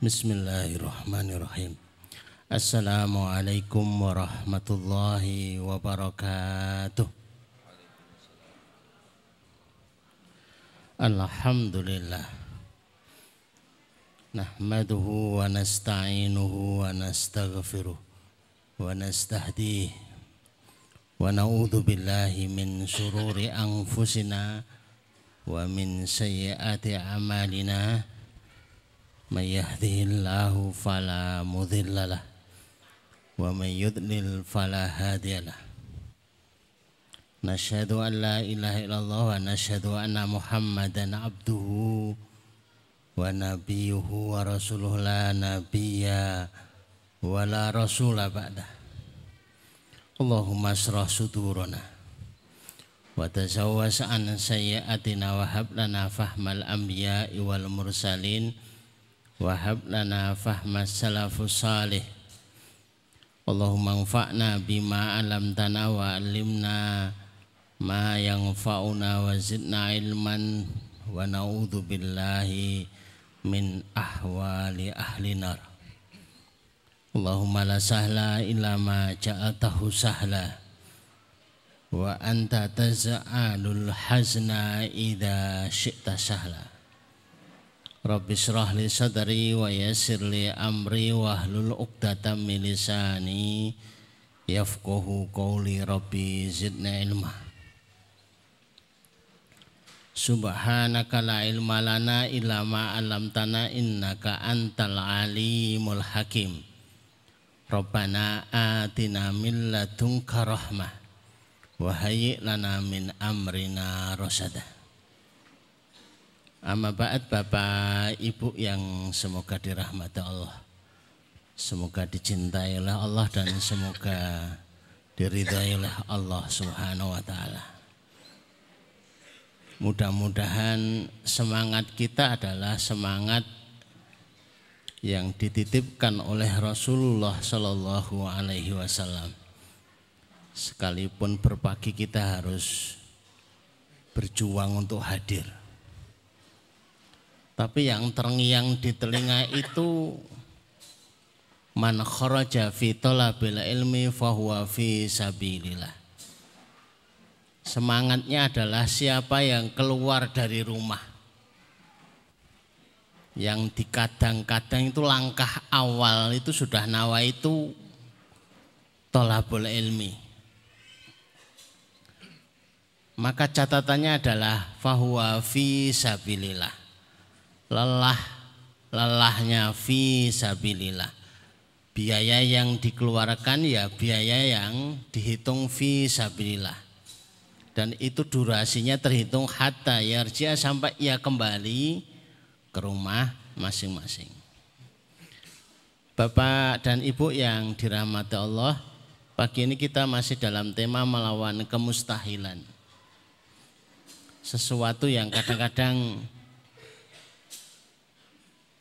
Bismillahirrahmanirrahim. Assalamualaikum warahmatullahi wabarakatuh. Alhamdulillah. Nahmaduhu wa nasta'inuhu wa nastaghfiruh wa nastahdihi wa na'udzu billahi min syururi anfusina wa min sayyiati a'malina. May yahdihillahu fala mudhillalah wa may yudlil fala hadiyalah. Nasyhadu an la ilaha illallah wa nasyhadu anna Muhammadan abduhu wa nabiyyuhu wa rasuluhu la nabiyya wa la rasula ba'dah. Allahumma ashrah sudurana wa tazawwaz an sayyiatina wa hab lana fahmal anbiya'i wal mursalin wahab lana fahmas salafus salih. Allahumma anfa'na bima 'allamtana wa 'allimna ma yanfa'una wa zidna ilman wa na'udzu billahi min ahwali ahli nar. Allahumma la sahla illa ma ja'altahu sahla wa anta taz'alul hazna idza syi'ta sahla. Rabbi shrah li sadri wa yassir li amri wahlul 'uqdatam min lisani yafqahu qawli. Rabbi zidna ilma. Subhanaka la ilma lana illa ma 'allamtana innaka antal alimul hakim. Rabbana atina min ladunka rahmah wa hayyi' lana min amrina rasyada. Amma ba'd, Bapak Ibu yang semoga dirahmati Allah, semoga dicintai oleh Allah dan semoga diridhai oleh Allah Subhanahu wa taala. Mudah-mudahan semangat kita adalah semangat yang dititipkan oleh Rasulullah Shallallahu alaihi wasallam. Sekalipun berpagi kita harus berjuang untuk hadir. Tapi yang terngiang di telinga itu man kharaja fi talabil ilmi fahuwa fi sabilillah. Semangatnya adalah siapa yang keluar dari rumah, yang dikadang-kadang itu langkah awal itu sudah nawa itu talabul ilmi. Maka catatannya adalah fahuwa fi sabilillah. Lelahnya fi sabilillah. Biaya yang dikeluarkan ya biaya yang dihitung fi sabilillah. Dan itu durasinya terhitung hatta yarji'a, sampai ia kembali ke rumah masing-masing. Bapak dan Ibu yang dirahmati Allah, pagi ini kita masih dalam tema melawan kemustahilan. Sesuatu yang kadang-kadang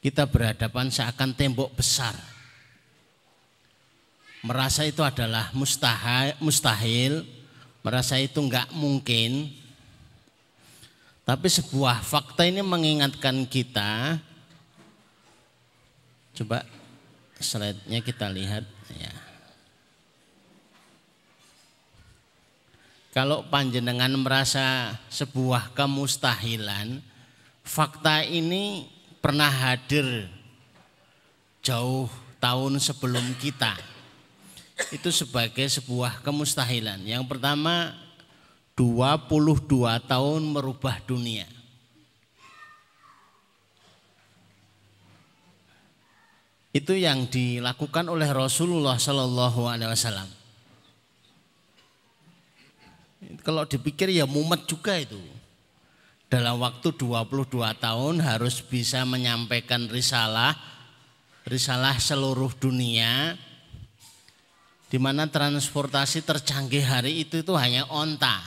kita berhadapan seakan tembok besar. Merasa itu adalah mustahil, merasa itu enggak mungkin. Tapi sebuah fakta ini mengingatkan kita. Coba slide-nya kita lihat ya. Kalau panjenengan merasa sebuah kemustahilan, fakta ini pernah hadir jauh tahun sebelum kita. Itu sebagai sebuah kemustahilan. Yang pertama, 22 tahun merubah dunia. Itu yang dilakukan oleh Rasulullah Sallallahu alaihi wasallam. Kalau dipikir ya mumet juga itu. Dalam waktu 22 tahun harus bisa menyampaikan risalah seluruh dunia, di mana transportasi tercanggih hari itu hanya onta.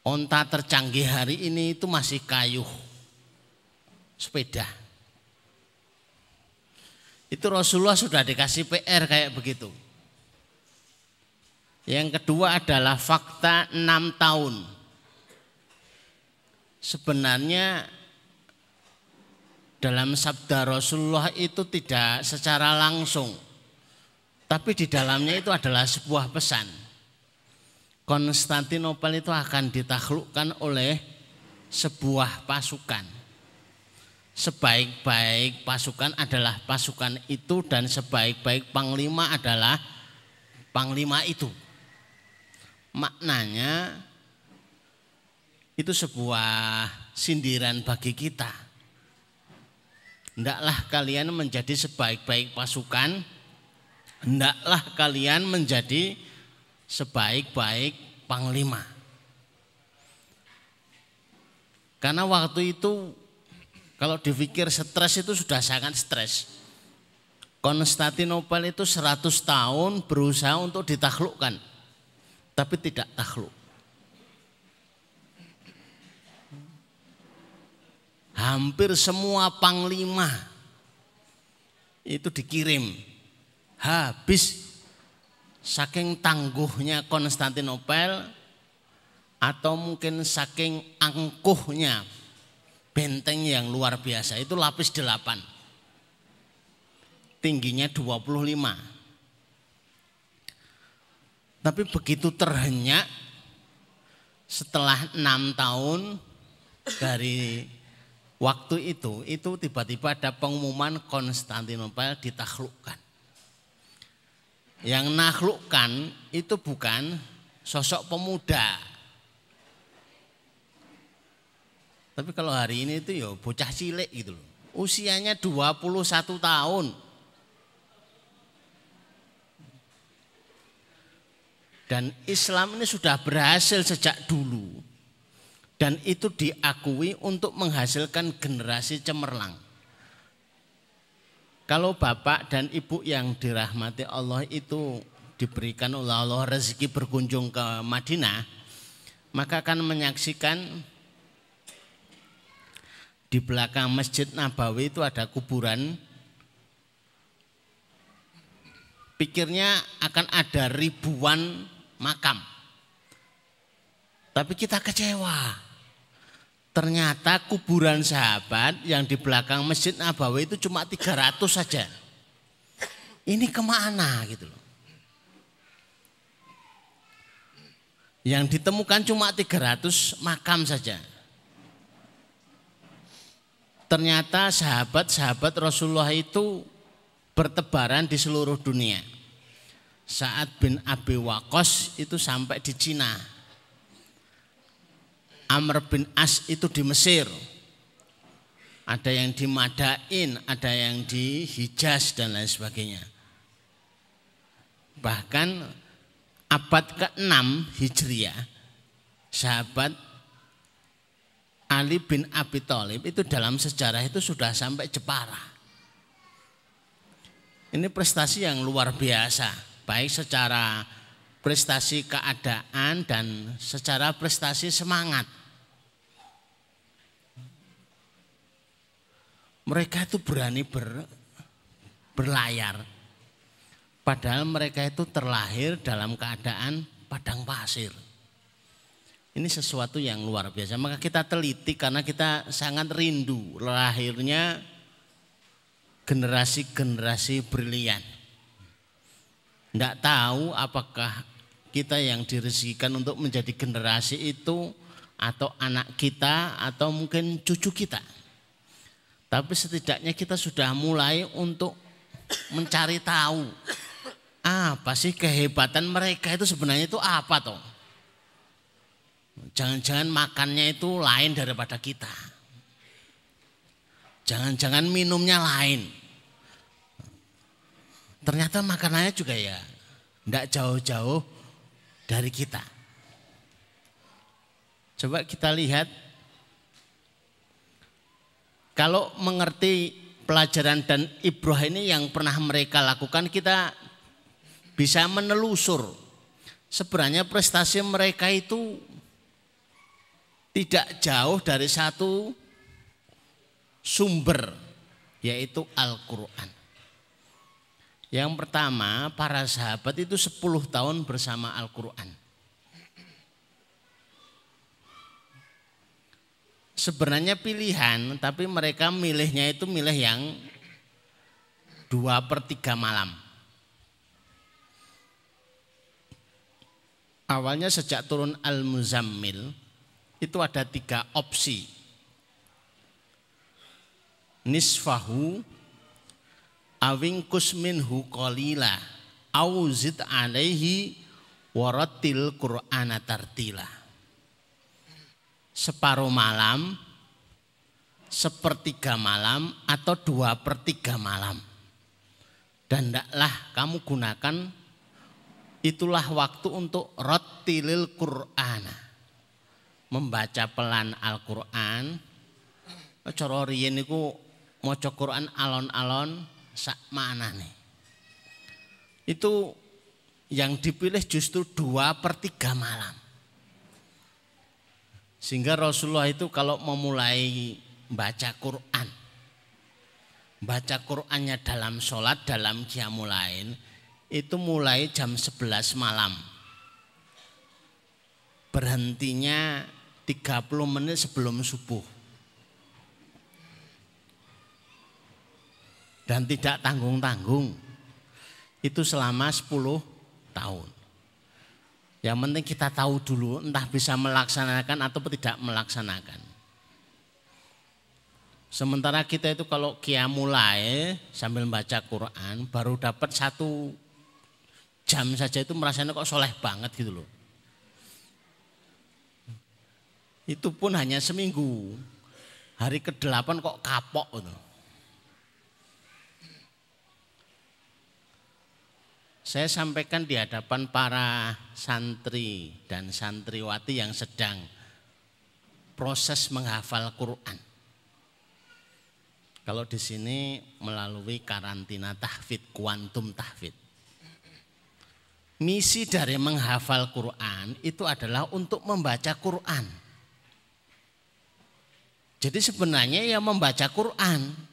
Onta tercanggih hari ini itu masih kayu, sepeda. Itu Rasulullah sudah dikasih PR kayak begitu. Yang kedua adalah fakta 6 tahun. Sebenarnya dalam sabda Rasulullah itu tidak secara langsung, tapi di dalamnya itu adalah sebuah pesan. Konstantinopel itu akan ditaklukkan oleh sebuah pasukan. Sebaik-baik pasukan adalah pasukan itu dan sebaik-baik panglima adalah panglima itu. Maknanya itu sebuah sindiran bagi kita. Hendaklah kalian menjadi sebaik-baik pasukan, hendaklah kalian menjadi sebaik-baik panglima. Karena waktu itu kalau dipikir stres itu sudah sangat stres. Konstantinopel itu 100 tahun berusaha untuk ditaklukkan, tapi tidak takluk. Hampir semua panglima itu dikirim, habis saking tangguhnya Konstantinopel atau mungkin saking angkuhnya benteng yang luar biasa. Itu lapis 8, tingginya 25. Tapi begitu terhenyak setelah 6 tahun dari waktu itu tiba-tiba ada pengumuman Konstantinopel ditaklukkan. Yang naklukkan itu bukan sosok pemuda. Tapi kalau hari ini itu ya bocah cilik gitu loh. Usianya 21 tahun. Dan Islam ini sudah berhasil sejak dulu. Dan itu diakui untuk menghasilkan generasi cemerlang. Kalau bapak dan ibu yang dirahmati Allah itu diberikan oleh Allah rezeki berkunjung ke Madinah, maka akan menyaksikan di belakang Masjid Nabawi itu ada kuburan. Pikirnya akan ada ribuan makam. Tapi kita kecewa. Ternyata kuburan sahabat yang di belakang Masjid Nabawi itu cuma 300 saja. Ini kemana gitu loh. Yang ditemukan cuma 300 makam saja. Ternyata sahabat-sahabat Rasulullah itu bertebaran di seluruh dunia. Sa'ad bin Abi Waqqas itu sampai di Cina. Amr bin As itu di Mesir. Ada yang di Madain, ada yang di Hijaz dan lain sebagainya. Bahkan abad ke-6 Hijriah, sahabat Ali bin Abi Thalib itu dalam sejarah itu sudah sampai Jepara. Ini prestasi yang luar biasa, baik secara prestasi keadaan dan secara prestasi semangat. Mereka itu berani berlayar, padahal mereka itu terlahir dalam keadaan padang pasir. Ini sesuatu yang luar biasa. Maka kita teliti karena kita sangat rindu lahirnya generasi-generasi brilian. Tidak tahu apakah kita yang direzekikan untuk menjadi generasi itu atau anak kita atau mungkin cucu kita. Tapi setidaknya kita sudah mulai untuk mencari tahu apa sih kehebatan mereka itu sebenarnya itu apa toh. Jangan-jangan makannya itu lain daripada kita. Jangan-jangan minumnya lain. Ternyata makanannya juga ya tidak jauh-jauh dari kita. Coba kita lihat. Kalau mengerti pelajaran dan ibrah ini yang pernah mereka lakukan, kita bisa menelusur. Sebenarnya prestasi mereka itu tidak jauh dari satu sumber, yaitu Al-Quran. Yang pertama, para sahabat itu 10 tahun bersama Al-Quran. sebenarnya pilihan, tapi mereka milihnya itu milih yang 2/3 malam. Awalnya sejak turun Al-Muzammil itu ada 3 opsi. Nisfahu awingkus minhu qalila auzid alaihi warattil Qur'ana tartila. Separuh malam, 1/3 malam, atau 2/3 malam. Dan hendaklah kamu gunakan itulah waktu untuk rattilil Qur'ana, membaca pelan Al-Qur'an. Cara riyen niku maca Qur'an alon-alon sak manane. Itu yang dipilih justru 2/3 malam. Sehingga Rasulullah itu kalau memulai baca Qur'an, baca Qur'annya dalam sholat, dalam qiyamul lail, itu mulai jam 11 malam. Berhentinya 30 menit sebelum subuh. Dan tidak tanggung-tanggung. Itu selama 10 tahun. Yang penting kita tahu dulu entah bisa melaksanakan atau tidak melaksanakan. Sementara kita itu kalau qiyamul lail sambil baca Quran baru dapat 1 jam saja itu merasanya kok soleh banget gitu loh. Itu pun hanya seminggu. Hari ke-8 kok kapok gitu. Saya sampaikan di hadapan para santri dan santriwati yang sedang proses menghafal Quran. Kalau di sini melalui karantina tahfidz, kuantum tahfidz. Misi dari menghafal Quran itu adalah untuk membaca Quran. Jadi sebenarnya ya membaca Quran.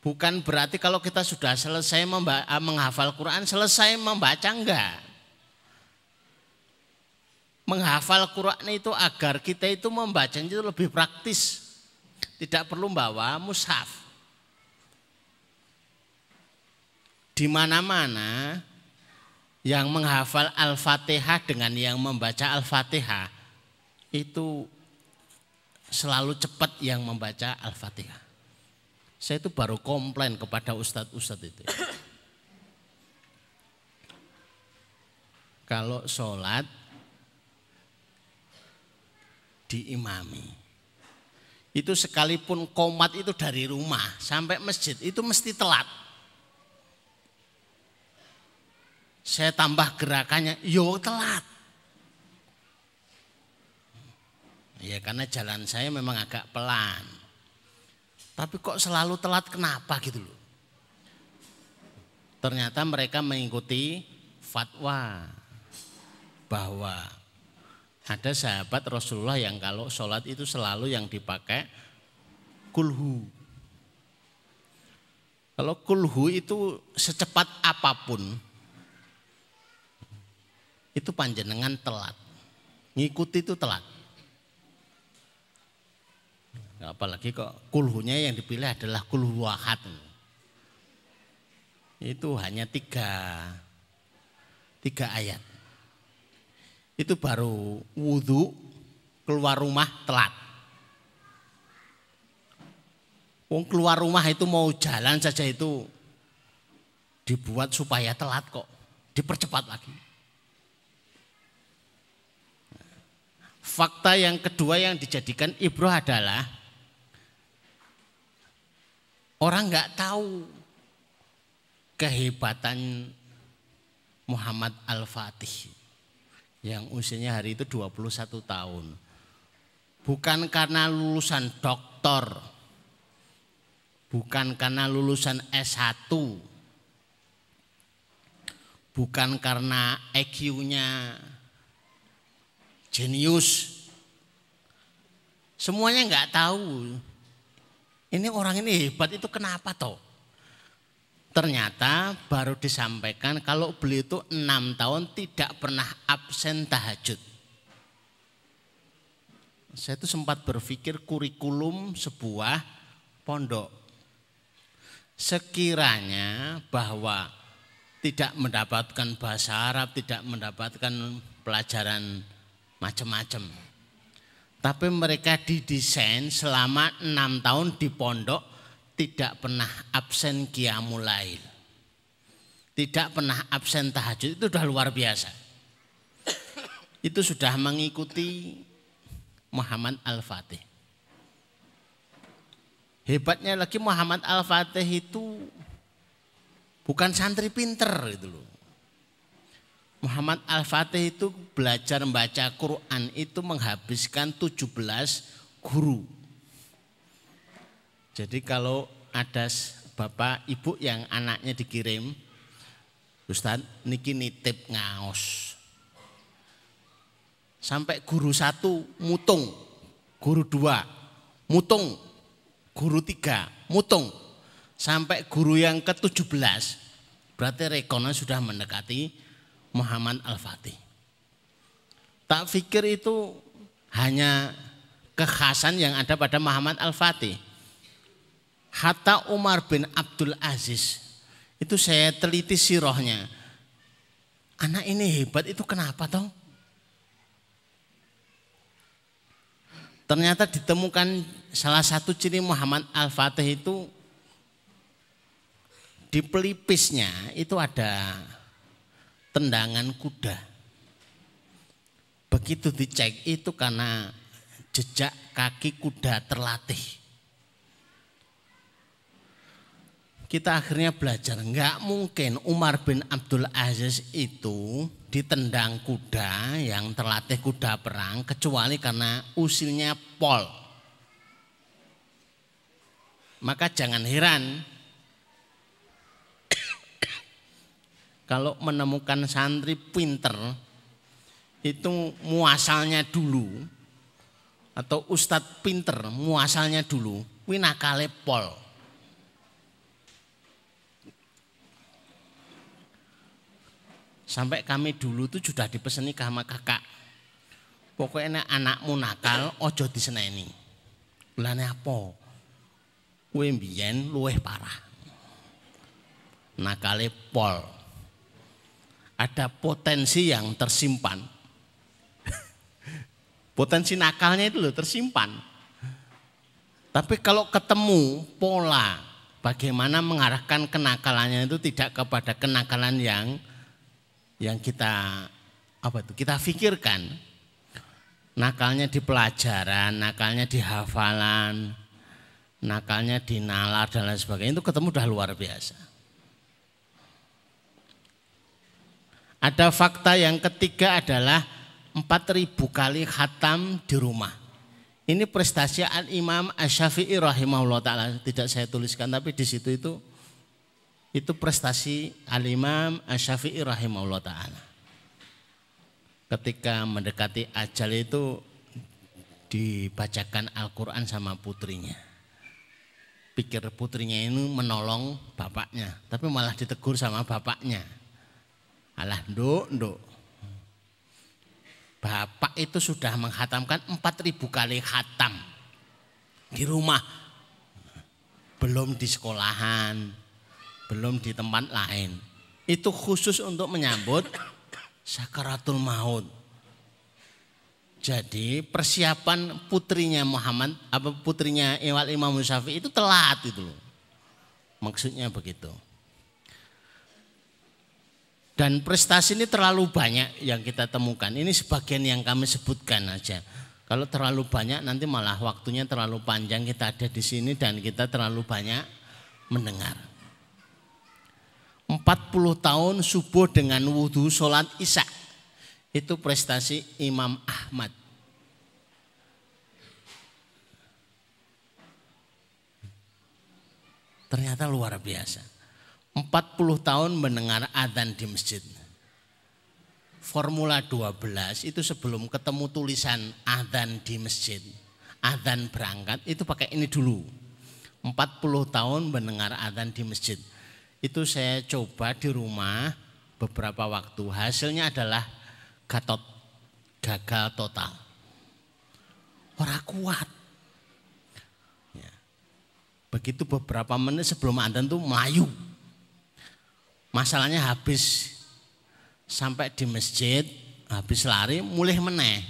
Bukan berarti kalau kita sudah selesai menghafal Quran, selesai membaca, enggak. Menghafal Quran itu agar kita itu membacanya itu lebih praktis. Tidak perlu bawa mushaf. Di mana-mana yang menghafal Al-Fatihah dengan yang membaca Al-Fatihah itu selalu cepat yang membaca Al-Fatihah. Saya itu baru komplain kepada ustadz-ustadz itu. Kalau sholat diimami, itu sekalipun qomat itu dari rumah sampai masjid itu mesti telat. Saya tambah gerakannya, yo telat. Ya karena jalan saya memang agak pelan. Tapi kok selalu telat, kenapa gitu loh. Ternyata mereka mengikuti fatwa bahwa ada sahabat Rasulullah yang kalau sholat itu selalu yang dipakai kulhu. Kalau kulhu itu secepat apapun itu panjenengan telat. Ngikuti itu telat. Apalagi kok kulhunya yang dipilih adalah kulhu wahad. Itu hanya 3 ayat. Itu baru wudhu, keluar rumah telat. Wong keluar rumah itu mau jalan saja itu dibuat supaya telat kok. Dipercepat lagi. Fakta yang kedua yang dijadikan ibrah adalah orang nggak tahu kehebatan Muhammad Al-Fatih yang usianya hari itu 21 tahun. Bukan karena lulusan doktor, bukan karena lulusan S1, bukan karena IQ-nya jenius. Semuanya nggak tahu. Ini orang ini hebat itu kenapa toh? Ternyata baru disampaikan kalau beliau itu 6 tahun tidak pernah absen tahajud. saya itu sempat berpikir kurikulum sebuah pondok. Sekiranya bahwa tidak mendapatkan bahasa Arab, tidak mendapatkan pelajaran macam-macam. Tapi mereka didesain selama 6 tahun di pondok tidak pernah absen qiyamul lail. Tidak pernah absen tahajud, itu sudah luar biasa. Itu sudah mengikuti Muhammad Al-Fatih. Hebatnya lagi Muhammad Al-Fatih itu bukan santri pinter gitu loh. Muhammad Al-Fatih itu belajar membaca Quran itu menghabiskan 17 guru. Jadi kalau ada bapak ibu yang anaknya dikirim, Ustaz niki nitip ngaos. Sampai guru 1 mutung, guru 2 mutung, guru 3 mutung. Sampai guru yang ke-17, berarti rekonnya sudah mendekati Muhammad Al-Fatih. Tak pikir itu hanya kekhasan yang ada pada Muhammad Al-Fatih. Hatta Umar bin Abdul Aziz, itu saya teliti sirahnya. Anak ini hebat itu kenapa toh? Ternyata ditemukan salah satu ciri Muhammad Al-Fatih itu di pelipisnya itu ada tendangan kuda. Begitu dicek itu karena jejak kaki kuda terlatih. Kita akhirnya belajar, enggak mungkin Umar bin Abdul Aziz itu ditendang kuda yang terlatih kuda perang kecuali karena usilnya pol. Maka jangan heran kalau menemukan santri pinter itu muasalnya dulu atau ustadz pinter muasalnya dulu, winakale pol. Sampai kami dulu tuh sudah dipeseni sama kakak. Pokoknya anakmu nakal ojo diseneni. Lane apa? Kowe mbiyen luwih parah. Nakale pol. Ada potensi yang tersimpan. Potensi nakalnya itu loh tersimpan. Tapi kalau ketemu pola bagaimana mengarahkan kenakalannya itu tidak kepada kenakalan yang kita kita pikirkan. Nakalnya di pelajaran, nakalnya di hafalan, nakalnya di nalar dan lain sebagainya, itu ketemu udah luar biasa. Ada fakta yang ketiga adalah 4.000 kali khatam di rumah. Ini prestasi Al-Imam Asy-Syafi'i rahimahullah ta'ala. Tidak saya tuliskan tapi di situ itu prestasi Al-Imam Asy-Syafi'i rahimahullah ta'ala. Ketika mendekati ajal itu dibacakan Al-Quran sama putrinya. Pikir putrinya ini menolong bapaknya, tapi malah ditegur sama bapaknya. Alah nduk. Bapak itu sudah menghatamkan 4.000 kali khatam di rumah. Belum di sekolahan, belum di tempat lain. Itu khusus untuk menyambut sakaratul maut. Jadi persiapan putrinya putrinya Imam Syafi'i itu telat itu loh. Maksudnya begitu. Dan prestasi ini terlalu banyak yang kita temukan. Ini sebagian yang kami sebutkan aja. Kalau terlalu banyak nanti malah waktunya terlalu panjang kita ada di sini dan kita terlalu banyak mendengar. 40 tahun subuh dengan wudhu sholat isya. Itu prestasi Imam Ahmad. Ternyata luar biasa. 40 tahun mendengar adzan di masjid. Formula 12 itu sebelum ketemu tulisan adzan di masjid, adzan berangkat itu pakai ini dulu. 40 tahun mendengar adzan di masjid. Itu saya coba di rumah beberapa waktu. Hasilnya adalah gagal total. ora kuat. Ya. Begitu beberapa menit sebelum adzan tuh melayu. Masalahnya habis sampai di masjid, habis lari mulih meneh.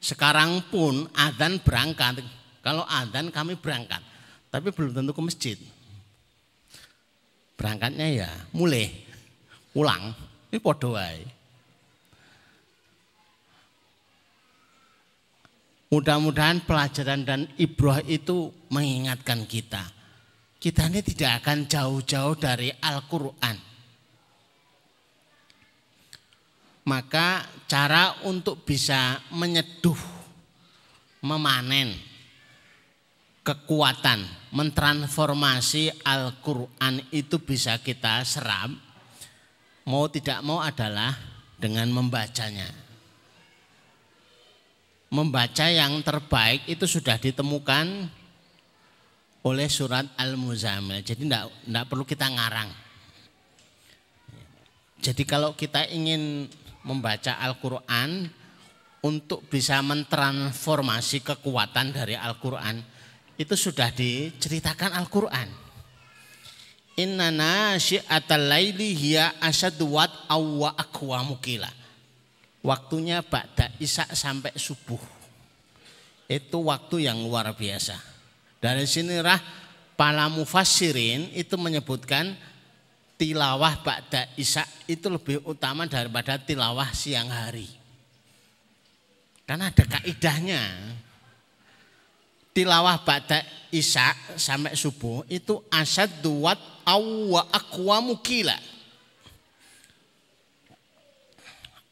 Sekarang pun adzan berangkat. Kalau adzan kami berangkat, tapi belum tentu ke masjid. Berangkatnya ya mulih, pulang, ini padha wae. Mudah-mudahan pelajaran dan ibrah itu mengingatkan kita. Kita ini tidak akan jauh-jauh dari Al-Quran. Maka cara untuk bisa menyeduh, memanen kekuatan, mentransformasi Al-Quran itu bisa kita serap, mau tidak mau adalah dengan membacanya. Membaca yang terbaik itu sudah ditemukan oleh surat Al-Muzammil. Jadi tidak perlu kita ngarang. Jadi kalau kita ingin membaca Al-Quran untuk bisa mentransformasi kekuatan dari Al-Quran, itu sudah diceritakan Al-Quran. Inna nasyi'atal laili hiya asyaddu wat'aw wa aqwamu qila. Waktunya ba'da isya sampai subuh. Itu waktu yang luar biasa. Dari sinilah para mufassirin itu menyebutkan tilawah ba'da isya itu lebih utama daripada tilawah siang hari. Karena ada kaidahnya. Tilawah ba'da isya sampai subuh itu asyaddu wat'aw wa aqwamu qila.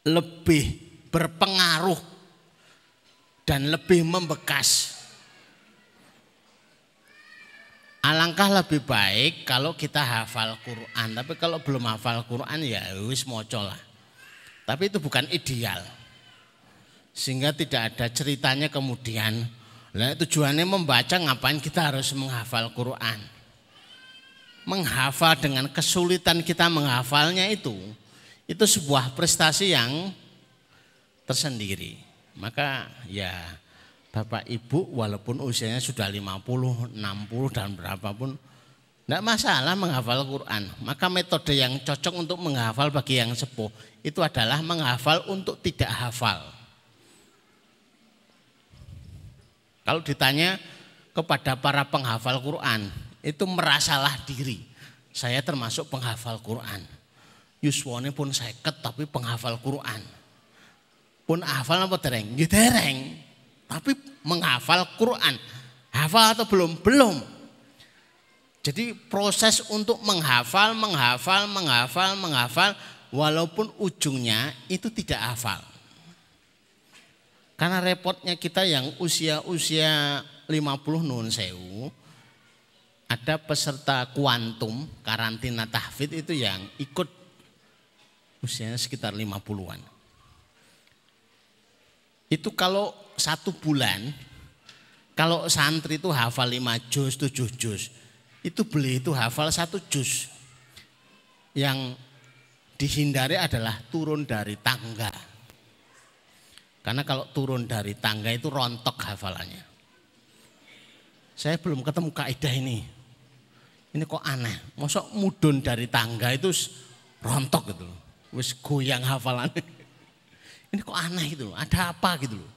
Lebih berpengaruh dan lebih membekas. Alangkah lebih baik kalau kita hafal Quran, tapi kalau belum hafal Quran ya wis moco lah. Tapi itu bukan ideal. Sehingga tidak ada ceritanya kemudian. Nah, tujuannya membaca, ngapain kita harus menghafal Quran? Menghafal dengan kesulitan kita menghafalnya itu sebuah prestasi yang tersendiri. Maka ya Bapak Ibu walaupun usianya sudah 50, 60 dan berapapun tidak masalah menghafal Quran. Maka metode yang cocok untuk menghafal bagi yang sepuh itu adalah menghafal untuk tidak hafal. Kalau ditanya kepada para penghafal Quran, itu merasalah diri. Saya termasuk penghafal Quran. Yuswone pun 50 tapi penghafal Quran. Pun hafal apa dereng? Ya dereng. Tapi menghafal Quran. Hafal atau belum? Belum. Jadi proses untuk menghafal walaupun ujungnya itu tidak hafal. Karena repotnya kita yang usia 50 nun sewu, ada peserta kuantum karantina tahfidz itu yang ikut usianya sekitar 50-an. Itu kalau 1 bulan, kalau santri itu hafal 5 juz, 7 juz, itu beli itu hafal 1 juz. Yang dihindari adalah turun dari tangga. Karena kalau turun dari tangga itu rontok hafalannya. Saya belum ketemu kaidah ini. Ini kok aneh. Masa mudun dari tangga itu rontok gitu. Wis goyang hafalannya. Ini kok aneh gitu. Ada apa gitu loh.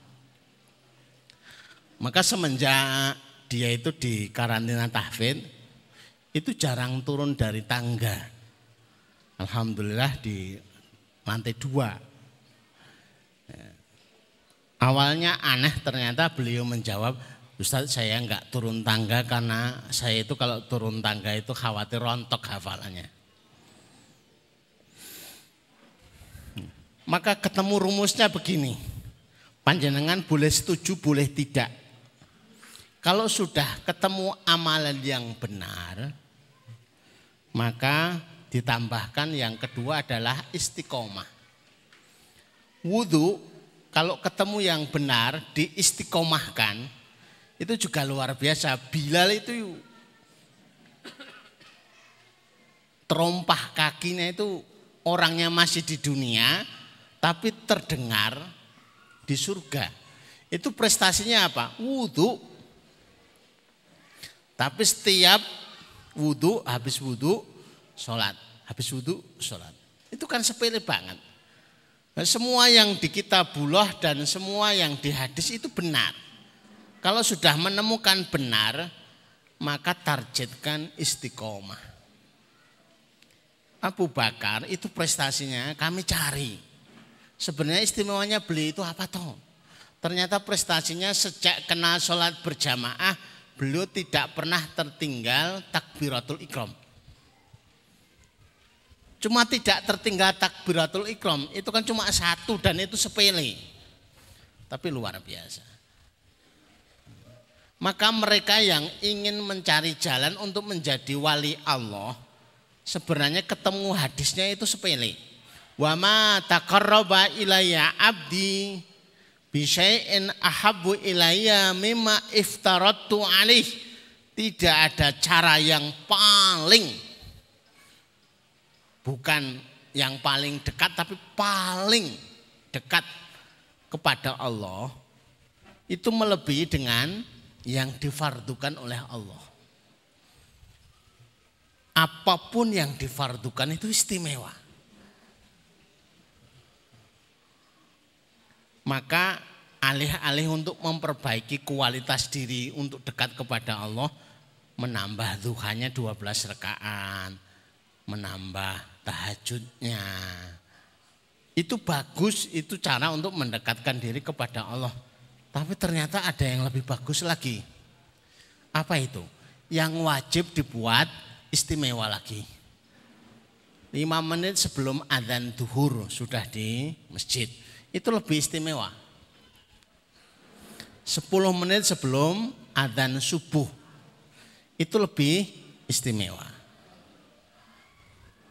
Maka semenjak dia itu di karantina tahfidz itu jarang turun dari tangga. Alhamdulillah di lantai 2. Awalnya aneh, ternyata beliau menjawab, Ustaz saya enggak turun tangga karena saya itu kalau turun tangga itu khawatir rontok hafalannya. Maka ketemu rumusnya begini, panjenengan boleh setuju boleh tidak. Kalau sudah ketemu amalan yang benar, maka ditambahkan yang kedua adalah istiqomah. Wudhu kalau ketemu yang benar diistiqomahkan itu juga luar biasa. Bilal itu terompah kakinya itu orangnya masih di dunia tapi terdengar di surga. Itu prestasinya apa? Wudhu. Tapi setiap wudhu, habis wudhu, sholat. Habis wudhu, sholat. Itu kan sepele banget. Nah, semua yang di kitabullah dan semua yang di hadis itu benar. Kalau sudah menemukan benar, maka targetkan istiqomah. Abu Bakar itu prestasinya kami cari. Sebenarnya istimewanya beliau itu apa toh? Ternyata prestasinya sejak kenal sholat berjamaah, beliau tidak pernah tertinggal takbiratul ikram. Cuma tidak tertinggal takbiratul ikram, itu kan cuma satu dan itu sepele. Tapi luar biasa. Maka mereka yang ingin mencari jalan untuk menjadi wali Allah, sebenarnya ketemu hadisnya itu sepele. Wa ma taqarraba ilayya abdi bisyai'in ahabbu ilayya mimma iftaradtu alaih. Tidak ada cara yang paling, bukan yang paling dekat tapi paling dekat kepada Allah itu melebihi dengan yang difardukan oleh Allah. Apapun yang difardukan itu istimewa. Maka alih-alih untuk memperbaiki kualitas diri untuk dekat kepada Allah, menambah duhanya 12 rakaat, menambah tahajudnya. Itu bagus, itu cara untuk mendekatkan diri kepada Allah. Tapi ternyata ada yang lebih bagus lagi. Apa itu? Yang wajib dibuat istimewa lagi. 5 menit sebelum adzan duhur sudah di masjid. Itu lebih istimewa. 10 menit sebelum adzan subuh. Itu lebih istimewa.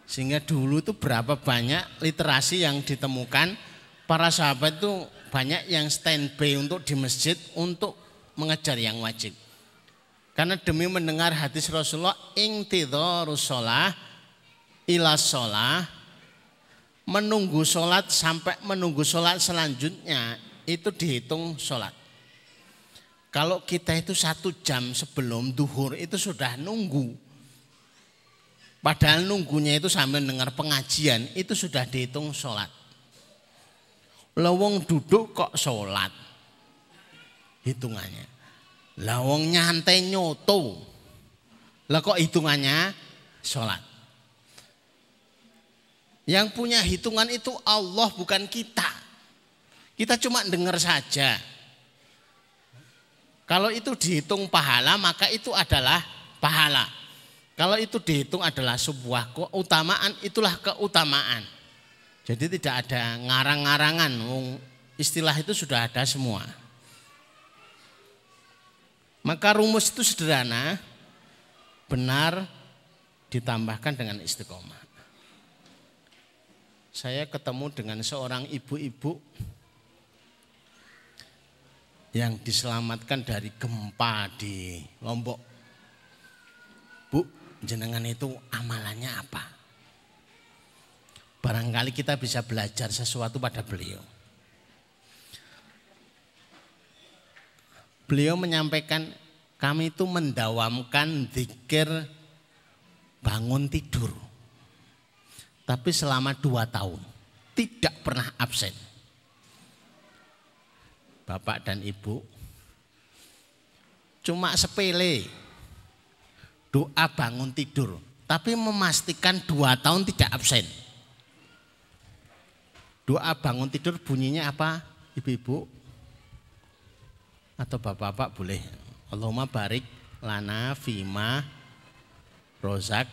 Sehingga dulu itu berapa banyak literasi yang ditemukan, para sahabat itu banyak yang standby untuk di masjid untuk mengejar yang wajib. Karena demi mendengar hadis Rasulullah, intidharus shalah ila shalah, menunggu sholat sampai menunggu sholat selanjutnya itu dihitung sholat. Kalau kita itu 1 jam sebelum duhur itu sudah nunggu. Padahal nunggunya itu sambil dengar pengajian itu sudah dihitung sholat. Lawong duduk kok sholat hitungannya. Lawong nyantai nyoto, lah kok hitungannya sholat. Yang punya hitungan itu Allah, bukan kita. Kita cuma dengar saja. Kalau itu dihitung pahala, maka itu adalah pahala. Kalau itu dihitung adalah sebuah keutamaan, itulah keutamaan. Jadi tidak ada ngarang-ngarangan, istilah itu sudah ada semua. Maka rumus itu sederhana, benar ditambahkan dengan istiqomah. Saya ketemu dengan seorang ibu-ibu yang diselamatkan dari gempa di Lombok. Bu, jenengan itu amalannya apa? Barangkali kita bisa belajar sesuatu pada beliau. Beliau menyampaikan, kami itu mendawamkan zikir bangun tidur. Tapi selama 2 tahun tidak pernah absen. Bapak dan Ibu, cuma sepele doa bangun tidur, tapi memastikan 2 tahun tidak absen. Doa bangun tidur bunyinya apa, ibu-ibu atau bapak-bapak boleh. Allahumma barik lana fima rozak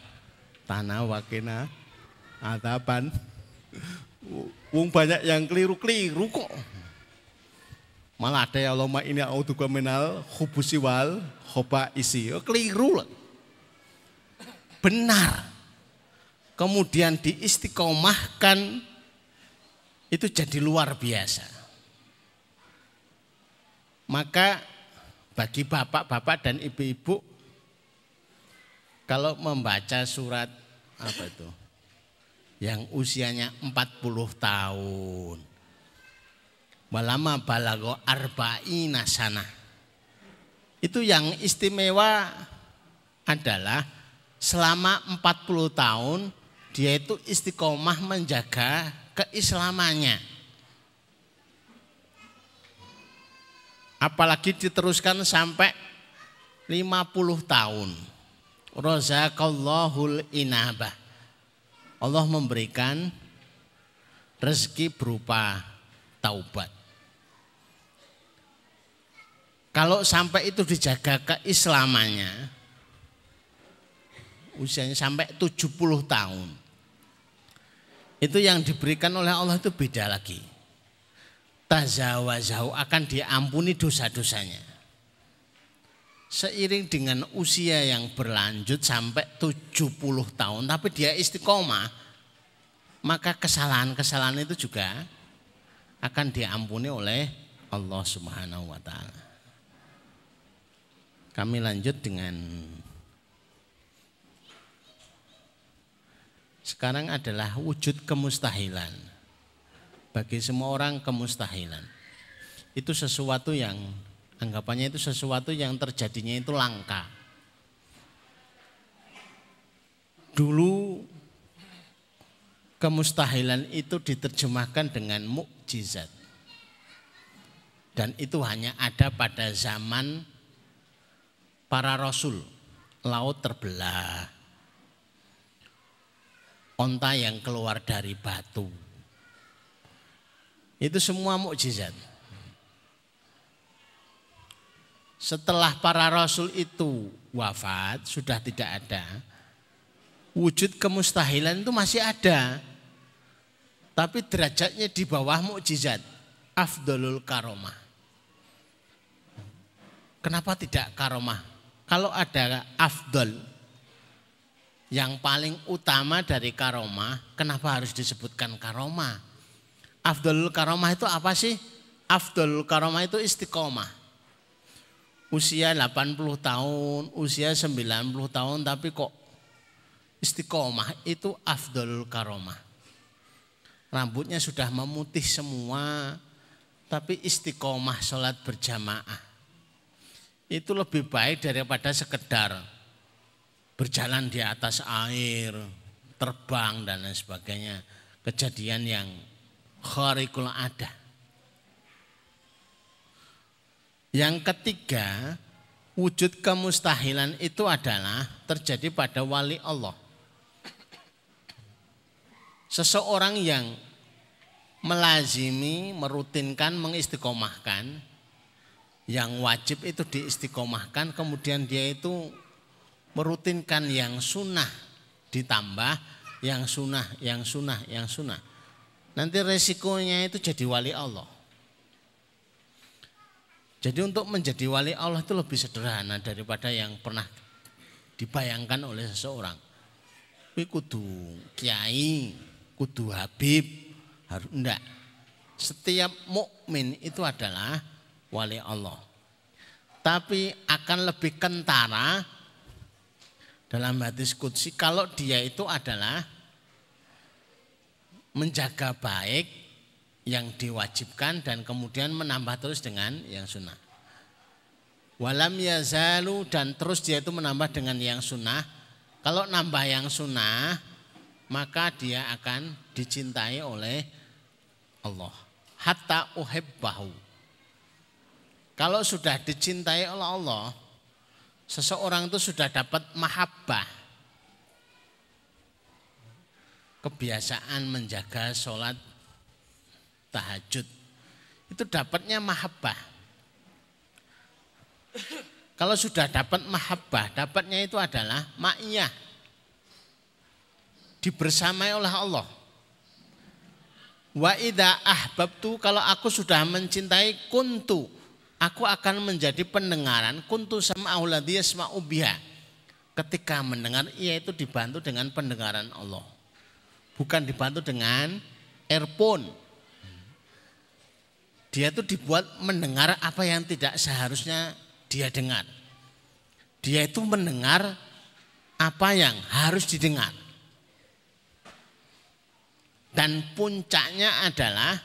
tanah wakina adzaban. Wong banyak yang keliru-keliru kok. Malah ada ya Allahumma ini a'udzubika minal khubusi wal khaba'isi. Keliru lah. Benar. Kemudian diistiqomahkan itu jadi luar biasa. Maka bagi bapak-bapak dan ibu-ibu, kalau membaca surat apa itu, yang usianya 40 tahun, Walama balago arba'ina sana. Itu yang istimewa adalah selama 40 tahun dia itu istiqomah menjaga keislamannya. Apalagi diteruskan sampai 50 tahun. Razaqallahul inabah. Allah memberikan rezeki berupa taubat. Kalau sampai itu dijaga keislamannya, usianya sampai 70 tahun. Itu yang diberikan oleh Allah itu beda lagi. Tazawazahu, akan diampuni dosa-dosanya. Seiring dengan usia yang berlanjut sampai 70 tahun, tapi dia istiqomah, maka kesalahan-kesalahan itu juga akan diampuni oleh Allah Subhanahu wa taala. Kami lanjut dengan sekarang adalah wujud kemustahilan. Bagi semua orang kemustahilan itu sesuatu yang anggapannya itu sesuatu yang terjadinya itu langka. Dulu kemustahilan itu diterjemahkan dengan mukjizat. Dan itu hanya ada pada zaman para rasul. Laut terbelah, onta yang keluar dari batu. Itu semua mukjizat. Setelah para rasul itu wafat, sudah tidak ada. Wujud kemustahilan itu masih ada. Tapi derajatnya di bawah mukjizat. Afdolul karomah. Kenapa tidak karomah? Kalau ada afdol, yang paling utama dari karomah, kenapa harus disebutkan karomah? Afdolul karomah itu apa sih? Afdolul karomah itu istiqomah. Usia 80 tahun, usia 90 tahun, tapi kok istiqomah itu afdolul karomah. Rambutnya sudah memutih semua, tapi istiqomah sholat berjamaah. Itu lebih baik daripada sekedar berjalan di atas air, terbang dan lain sebagainya. Kejadian yang khariqul adah. Yang ketiga, wujud kemustahilan itu adalah terjadi pada wali Allah. Seseorang yang melazimi, merutinkan, mengistiqomahkan, yang wajib itu diistiqomahkan, kemudian dia itu merutinkan yang sunnah ditambah yang sunnah, yang sunnah, yang sunnah. Nanti resikonya itu jadi wali Allah. Jadi untuk menjadi wali Allah itu lebih sederhana daripada yang pernah dibayangkan oleh seseorang. Tapi kudu kiai, kudu habib, harus enggak. Setiap mukmin itu adalah wali Allah. Tapi akan lebih kentara dalam hadis qudsi kalau dia itu adalah menjaga baik yang diwajibkan dan kemudian menambah terus dengan yang sunnah. Walam yazalu, dan terus dia itu menambah dengan yang sunnah. Kalau nambah yang sunnah, maka dia akan dicintai oleh Allah. Hatta uhibbahu. Kalau sudah dicintai oleh Allah, seseorang itu sudah dapat mahabbah. Kebiasaan menjaga sholat tahajud. Itu dapatnya mahabbah. Kalau sudah dapat mahabbah, dapatnya itu adalah ma'iyah. Dibersamai oleh Allah. Wa idza ahbabtu, kalau aku sudah mencintai, kuntu, aku akan menjadi pendengaran, kuntu sam'ahu ladzi yasma'u biha. Ketika mendengar, ia itu dibantu dengan pendengaran Allah. Bukan dibantu dengan earphone. Dia itu dibuat mendengar apa yang tidak seharusnya dia dengar. Dia itu mendengar apa yang harus didengar. Dan puncaknya adalah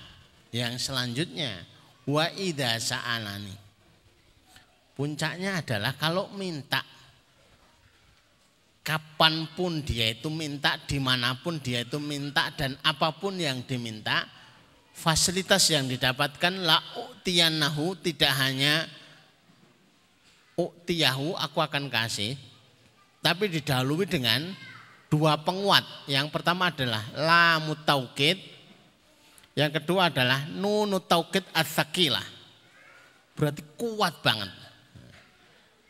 yang selanjutnya. Wa idza sa'alani. Puncaknya adalah kalau minta, kapanpun dia itu minta, dimanapun dia itu minta, dan apapun yang diminta, fasilitas yang didapatkan la u'tiyannahu, tidak hanya u'tiyahu, aku akan kasih, tapi didahului dengan dua penguat. Yang pertama adalah lamut taukid, yang kedua adalah nunut taukid as-sakilah. Berarti kuat banget.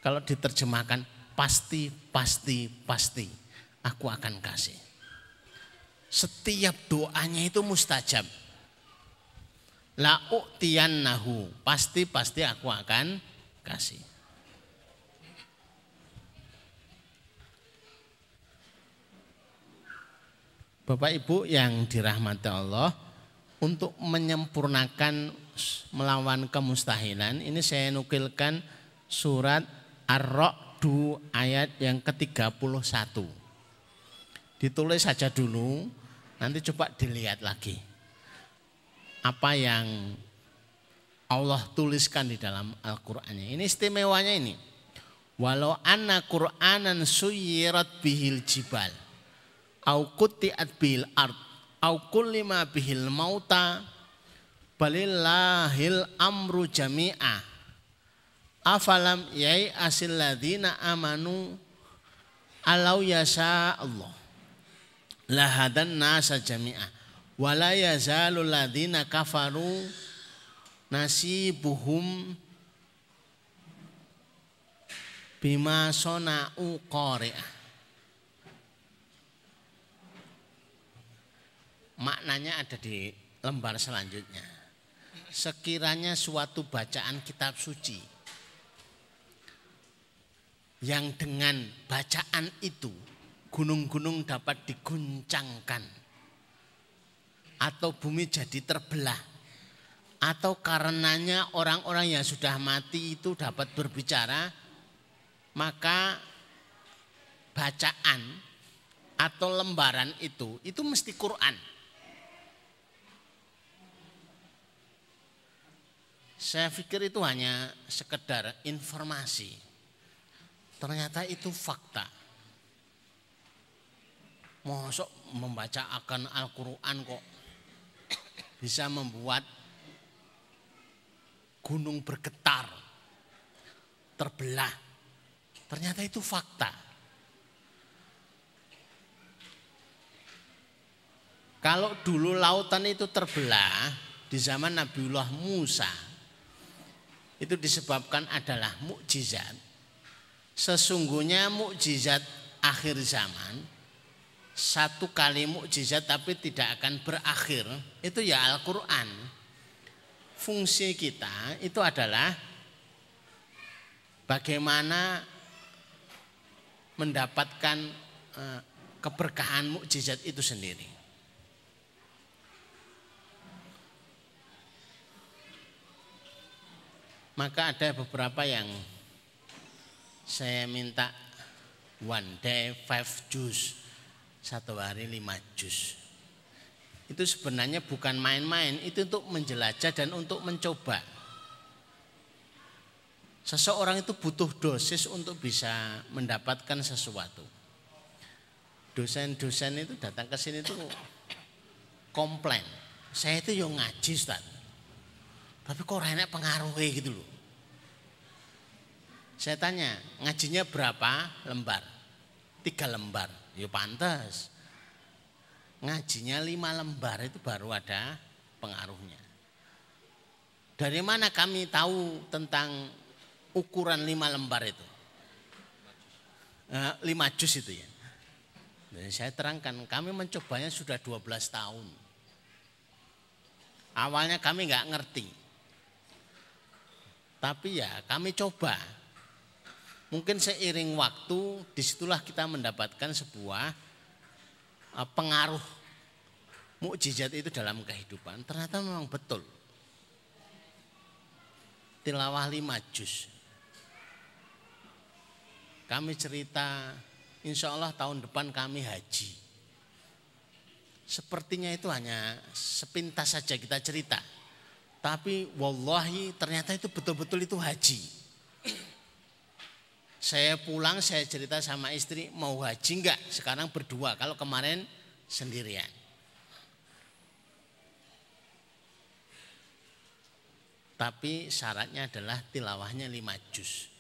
Kalau diterjemahkan pasti, pasti, pasti aku akan kasih. Setiap doanya itu mustajab. La u'tiyannahu, pasti, pasti aku akan kasih. Bapak Ibu yang dirahmati Allah, untuk menyempurnakan melawan kemustahilan, ini saya nukilkan surat Ar-Ra'du ayat yang ke-31. Ditulis saja dulu, nanti coba dilihat lagi. Apa yang Allah tuliskan di dalam Al-Qur'annya. Ini istimewanya ini. Walau anna Qur'anan suyirat bihil jibal au qutti'at bil ard au kullima bihil mauta balillahil amru jami'a afalam yai asil ladzina amanu alau yasha Allah lahadan nasa jami'a wala yazalul ladzina kafaru nasibuhum bima sona'u qari'ah. Maknanya ada di lembar selanjutnya. Sekiranya suatu bacaan kitab suci yang dengan bacaan itu gunung-gunung dapat diguncangkan atau bumi jadi terbelah, atau karenanya orang-orang yang sudah mati itu dapat berbicara, maka bacaan atau lembaran itu mesti Quran. Saya pikir itu hanya sekedar informasi. Ternyata itu fakta. Mosok membaca akan Al-Quran kok bisa membuat gunung bergetar, terbelah. Ternyata itu fakta. Kalau dulu lautan itu terbelah di zaman Nabiullah Musa, itu disebabkan adalah mukjizat. Sesungguhnya mukjizat akhir zaman, satu kali mukjizat tapi tidak akan berakhir, itu ya Al-Quran. Fungsi kita itu adalah bagaimana mendapatkan keberkahan mukjizat itu sendiri. Maka ada beberapa yang saya minta one day 5 juz, satu hari 5 juz. Itu sebenarnya bukan main-main, itu untuk menjelajah dan untuk mencoba. Seseorang itu butuh dosis untuk bisa mendapatkan sesuatu. Dosen-dosen itu datang ke sini itu komplain, saya itu yang ngaji Ustaz, tapi kok enak pengaruhnya gitu loh. Saya tanya, ngajinya berapa lembar? 3 lembar, ya pantas. Ngajinya 5 lembar itu baru ada pengaruhnya. Dari mana kami tahu tentang ukuran 5 lembar itu? 5 juz itu ya. Dan saya terangkan, kami mencobanya sudah 12 tahun. Awalnya kami nggak ngerti. Tapi ya kami coba. Mungkin seiring waktu disitulah kita mendapatkan sebuah pengaruh mukjizat itu dalam kehidupan. Ternyata memang betul. Tilawah 5 juz. Kami cerita, insya Allah tahun depan kami haji. Sepertinya itu hanya sepintas saja kita cerita. Tapi wallahi ternyata itu betul-betul itu haji. Saya pulang, saya cerita sama istri, mau haji enggak? Sekarang berdua, kalau kemarin sendirian. Tapi syaratnya adalah tilawahnya 5 juz.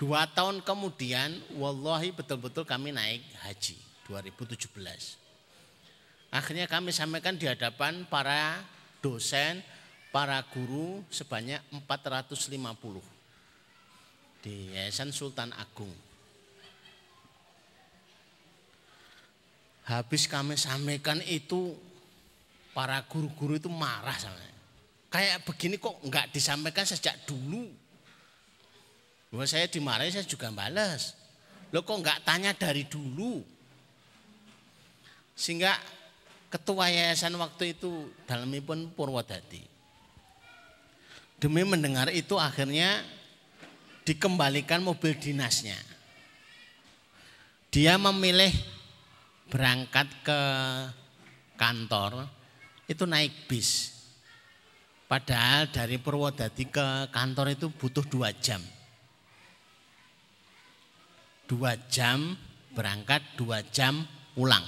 2 tahun kemudian, wallahi betul-betul kami naik haji 2017. Akhirnya kami sampaikan di hadapan para dosen, para guru sebanyak 450 di Yayasan Sultan Agung. Habis kami sampaikan itu, para guru-guru itu marah sama saya. Kayak begini kok enggak disampaikan sejak dulu. Bahwa saya dimarahi, saya juga balas. Loh kok enggak tanya dari dulu. Sehingga ketua yayasan waktu itu dalemipun Purwodadi. Demi mendengar itu akhirnya dikembalikan mobil dinasnya. Dia memilih berangkat ke kantor itu naik bis. Padahal dari Purwodadi ke kantor itu butuh 2 jam. 2 jam berangkat, 2 jam pulang.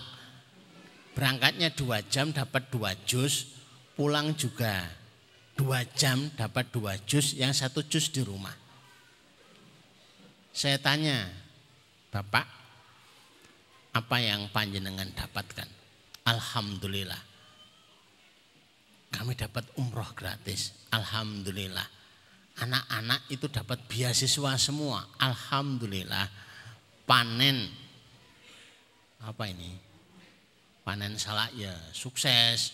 Berangkatnya 2 jam dapat 2 juz, pulang juga 2 jam dapat 2 juz, yang 1 juz di rumah. Saya tanya, Bapak, apa yang panjenengan dapatkan? Alhamdulillah. Kami dapat umroh gratis, alhamdulillah. Anak-anak itu dapat beasiswa semua, alhamdulillah. Panen apa ini? Panen salak ya sukses.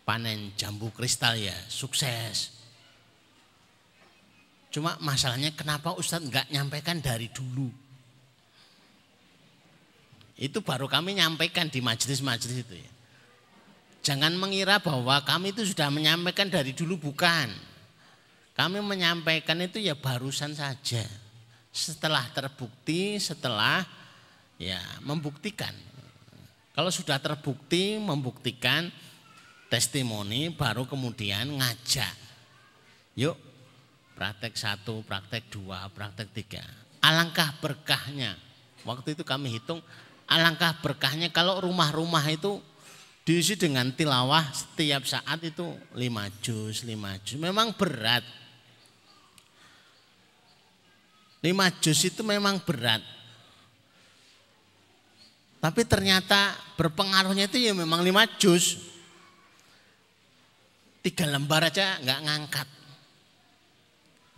Panen jambu kristal ya sukses. Cuma masalahnya kenapa Ustadz enggak nyampaikan dari dulu? Itu baru kami nyampaikan di majelis-majelis itu ya. Jangan mengira bahwa kami itu sudah menyampaikan dari dulu, bukan. Kami menyampaikan itu ya barusan saja. Setelah terbukti, setelah ya membuktikan. Kalau sudah terbukti, membuktikan testimoni, baru kemudian ngajak. Yuk praktek 1, praktek 2, praktek 3. Alangkah berkahnya. Waktu itu kami hitung alangkah berkahnya kalau rumah-rumah itu diisi dengan tilawah setiap saat itu 5 juz, 5 juz. Memang berat. 5 juz itu memang berat. Tapi ternyata berpengaruhnya itu ya memang 5 juz. 3 lembar aja enggak ngangkat.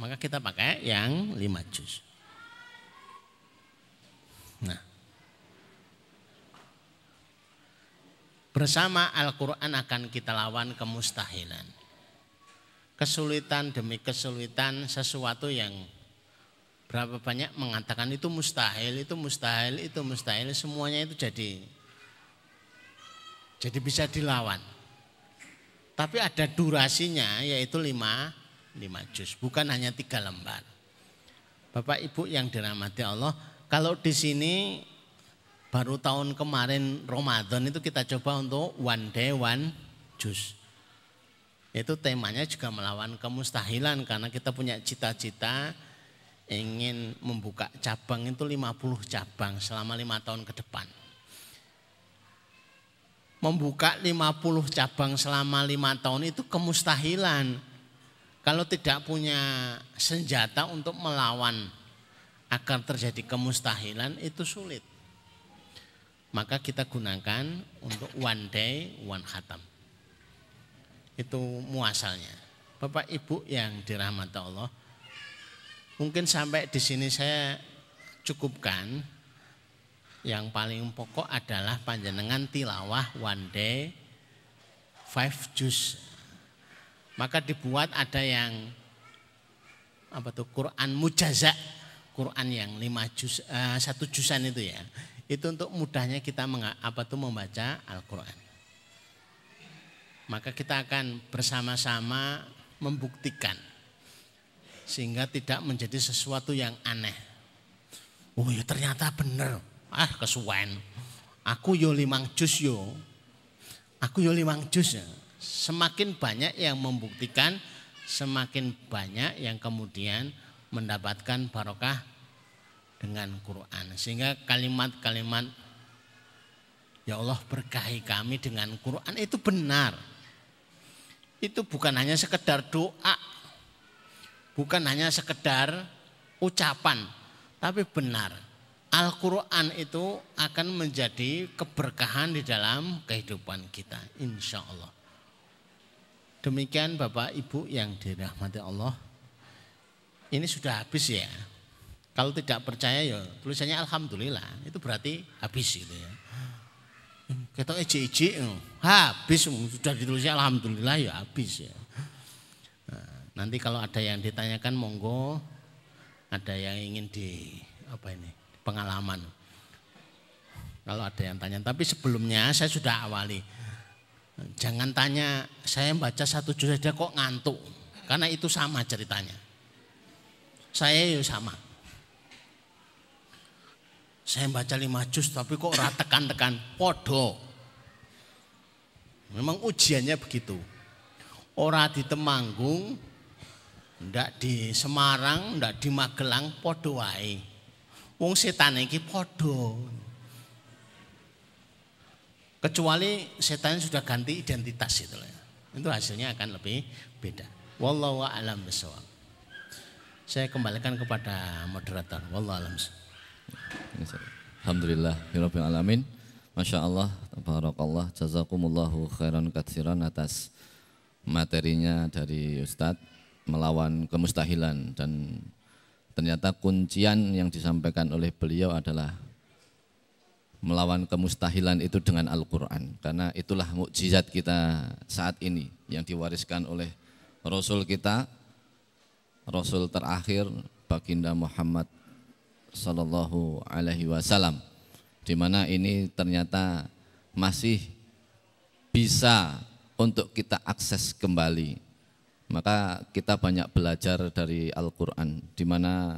Maka kita pakai yang 5 juz. Nah, bersama Al-Quran akan kita lawan kemustahilan. Kesulitan demi kesulitan, sesuatu yang berapa banyak mengatakan itu mustahil, itu mustahil, itu mustahil. Semuanya itu jadi bisa dilawan. Tapi ada durasinya, yaitu 5 juz, bukan hanya 3 lembar. Bapak Ibu yang dirahmati Allah, kalau di sini baru tahun kemarin Ramadan itu kita coba untuk one day one juz. Itu temanya juga melawan kemustahilan, karena kita punya cita-cita ingin membuka cabang itu 50 cabang selama 5 tahun ke depan. Membuka 50 cabang selama 5 tahun itu kemustahilan. Kalau tidak punya senjata untuk melawan agar terjadi kemustahilan itu sulit. Maka kita gunakan untuk one day one khatam. Itu muasalnya. Bapak Ibu yang dirahmati Allah, mungkin sampai di sini saya cukupkan. Yang paling pokok adalah panjenengan tilawah one day 5 juz. Maka dibuat ada yang apa tuh, Quran mujaza, Quran yang 5 juz, 1 juzan itu ya. Itu untuk mudahnya kita membaca Al-Quran. Maka kita akan bersama-sama membuktikan sehingga tidak menjadi sesuatu yang aneh. Oh ya ternyata benar. Kesuwen. Aku yo 5 juz yo. Aku yo 5 juz ya. Semakin banyak yang membuktikan, semakin banyak yang kemudian mendapatkan barokah dengan Quran. Sehingga kalimat-kalimat ya Allah berkahi kami dengan Quran itu benar. Itu bukan hanya sekedar doa, bukan hanya sekedar ucapan, tapi benar. Al-Quran itu akan menjadi keberkahan di dalam kehidupan kita, insya Allah. Demikian Bapak Ibu yang dirahmati Allah. Ini sudah habis ya. Kalau tidak percaya ya tulisannya Alhamdulillah, itu berarti habis gitu ya. Kita ejek-ejek habis, sudah ditulisnya Alhamdulillah ya habis ya. Nah, nanti kalau ada yang ditanyakan monggo, ada yang ingin pengalaman. Kalau ada yang tanya, tapi sebelumnya saya sudah awali. Jangan tanya saya baca 1 juz saja kok ngantuk, karena itu sama ceritanya. Saya ya sama. Saya baca 5 juz tapi kok ora tekan-tekan, podo. Memang ujiannya begitu. Ora di Temanggung, ndak di Semarang, ndak di Magelang, podo wae. Wong setan iki podo. Kecuali setan sudah ganti identitas itu hasilnya akan lebih beda. Wallahu a'lam bishawab. Saya kembalikan kepada moderator. Wallahu a'lam. Alhamdulillah rabbil alamin. Masya Allah, tabarakallah, jazakumullahu khairan katsiran atas materinya dari Ustadz melawan kemustahilan, dan ternyata kuncian yang disampaikan oleh beliau adalah melawan kemustahilan itu dengan Al-Quran, karena itulah mukjizat kita saat ini yang diwariskan oleh Rasul kita, Rasul terakhir Baginda Muhammad Sallallahu Alaihi Wasallam, di mana ini ternyata masih bisa untuk kita akses kembali. Maka kita banyak belajar dari Al-Quran, di mana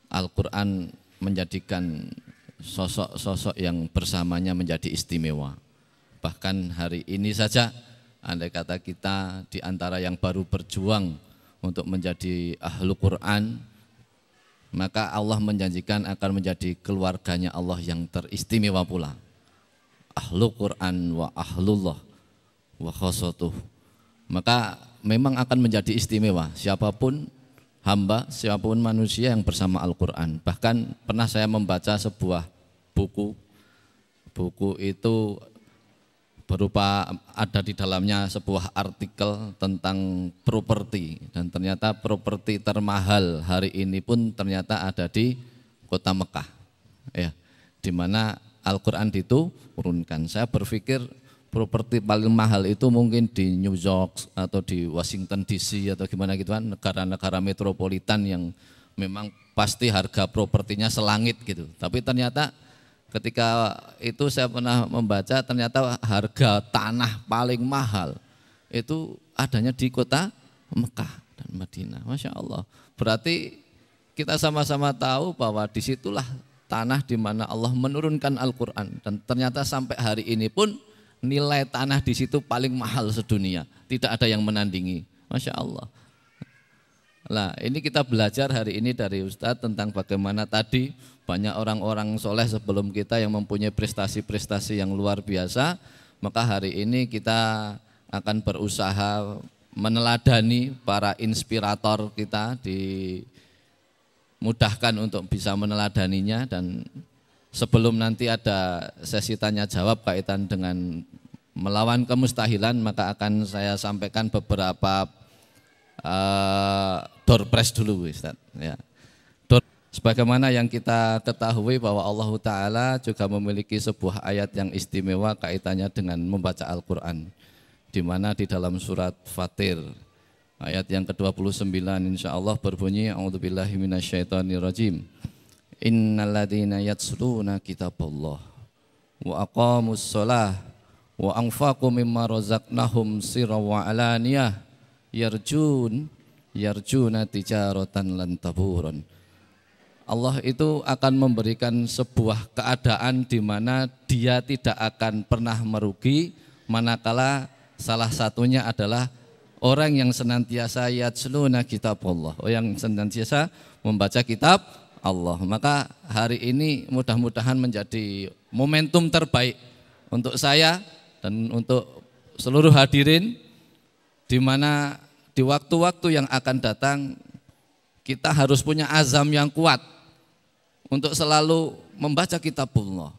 Al-Quran menjadikan sosok-sosok yang bersamanya menjadi istimewa. Bahkan hari ini saja, andai kata kita di antara yang baru berjuang untuk menjadi ahlu Quran, maka Allah menjanjikan akan menjadi keluarganya Allah yang teristimewa pula. Ahlu Quran wa ahlullah wa khosatuh. Maka memang akan menjadi istimewa siapapun hamba, siapapun manusia yang bersama Al-Quran. Bahkan pernah saya membaca sebuah buku itu berupa, ada di dalamnya sebuah artikel tentang properti, dan ternyata properti termahal hari ini pun ternyata ada di kota Mekah, ya, di mana Al-Quran diturunkan. Saya berpikir properti paling mahal itu mungkin di New York atau di Washington DC atau gimana gitu kan, negara-negara metropolitan yang memang pasti harga propertinya selangit gitu. Tapi ternyata ketika itu saya pernah membaca, ternyata harga tanah paling mahal itu adanya di kota Mekah dan Madinah. Masya Allah. Berarti kita sama-sama tahu bahwa disitulah tanah di mana Allah menurunkan Al-Quran, dan ternyata sampai hari ini pun nilai tanah di situ paling mahal sedunia, tidak ada yang menandingi. Masya Allah. Nah, ini kita belajar hari ini dari Ustadz tentang bagaimana tadi banyak orang-orang soleh sebelum kita yang mempunyai prestasi-prestasi yang luar biasa. Maka hari ini kita akan berusaha meneladani para inspirator kita, dimudahkan untuk bisa meneladaninya. Dan sebelum nanti ada sesi tanya jawab kaitan dengan melawan kemustahilan, maka akan saya sampaikan beberapa door prize dulu, Ustaz. Ya. Sebagaimana yang kita ketahui bahwa Allah Ta'ala juga memiliki sebuah ayat yang istimewa kaitannya dengan membaca Al-Quran, di mana di dalam surat Fatir ayat yang ke-29 insya Allah berbunyi, A'udzubillahi minasyaitonirrajim. Innalladzina yatsluna kitaballah wa aqamus shalah wa anfaqu mimma razaqnahum sirran wa alaniyah yarjuna tijaratan lan taburan. Allah itu akan memberikan sebuah keadaan di mana dia tidak akan pernah merugi manakala salah satunya adalah orang yang senantiasa yatsluna kitabullah, yang senantiasa membaca kitab Allah. Maka hari ini mudah-mudahan menjadi momentum terbaik untuk saya dan untuk seluruh hadirin, di mana di waktu-waktu yang akan datang kita harus punya azam yang kuat untuk selalu membaca kitabullah.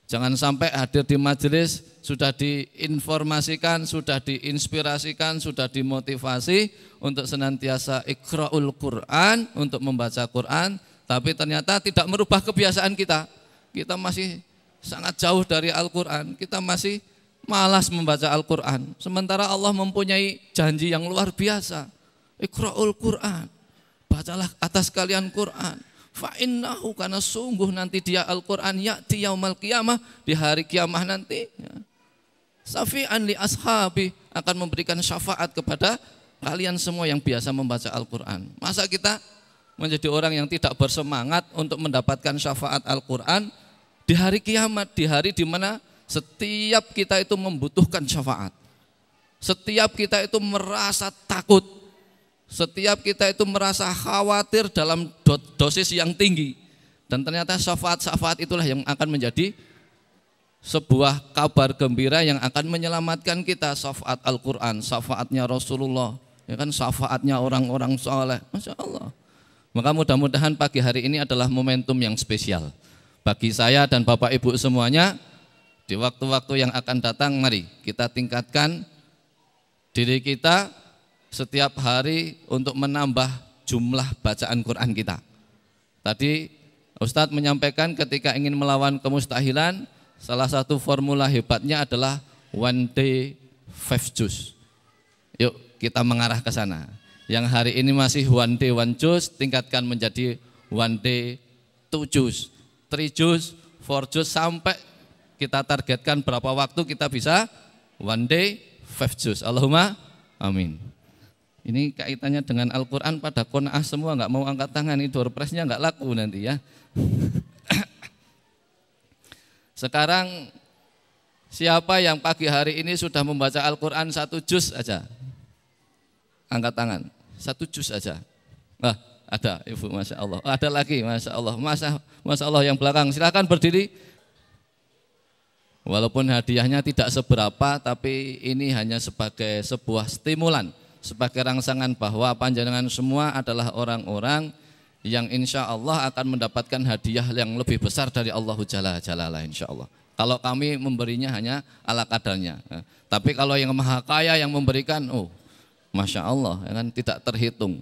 Jangan sampai hadir di majelis sudah diinformasikan, sudah diinspirasikan, sudah dimotivasi untuk senantiasa iqra'ul Quran, untuk membaca Quran, tapi ternyata tidak merubah kebiasaan kita. Kita masih sangat jauh dari Al-Quran, kita masih malas membaca Al-Quran. Sementara Allah mempunyai janji yang luar biasa. Iqra'ul Quran, bacalah atas kalian Quran. Fa'innahu, karena sungguh nanti dia Al-Quran ya'ti yaumal qiyamah, di hari kiamah nanti syafi'an li ashabi, akan memberikan syafaat kepada kalian semua yang biasa membaca Al-Quran. Masa kita menjadi orang yang tidak bersemangat untuk mendapatkan syafaat Al-Quran di hari kiamat, di hari di mana setiap kita itu membutuhkan syafaat, setiap kita itu merasa takut, setiap kita itu merasa khawatir dalam dosis yang tinggi. Dan ternyata syafaat-syafaat itulah yang akan menjadi sebuah kabar gembira yang akan menyelamatkan kita. Syafaat Al-Quran, syafaatnya Rasulullah, ya kan, syafaatnya orang-orang soleh. Masya Allah. Maka mudah-mudahan pagi hari ini adalah momentum yang spesial bagi saya dan Bapak Ibu semuanya. Di waktu-waktu yang akan datang, mari kita tingkatkan diri kita setiap hari untuk menambah jumlah bacaan Quran kita. Tadi Ustadz menyampaikan ketika ingin melawan kemustahilan, salah satu formula hebatnya adalah one day 5 juz. Yuk kita mengarah ke sana. Yang hari ini masih one day 1 juz, tingkatkan menjadi one day 2 juz, 3 juz, 4 juz, sampai kita targetkan berapa waktu kita bisa one day 5 juz. Allahumma amin. Ini kaitannya dengan Al-Quran, pada qanaah semua, nggak mau angkat tangan, ini door prize-nya nggak laku nanti ya. Sekarang siapa yang pagi hari ini sudah membaca Al-Quran 1 juz aja? Angkat tangan, 1 juz aja. Ada Ibu, Masya Allah. Ada lagi, Masya Allah. Masya Allah yang belakang, silakan berdiri. Walaupun hadiahnya tidak seberapa, tapi ini hanya sebagai sebuah stimulan, sebagai rangsangan bahwa panjenengan semua adalah orang-orang yang insya Allah akan mendapatkan hadiah yang lebih besar dari Allah Jalla Jalalah, insya Allah. Kalau kami memberinya hanya ala kadarnya, tapi kalau yang maha kaya yang memberikan, Masya Allah, ya kan, tidak terhitung.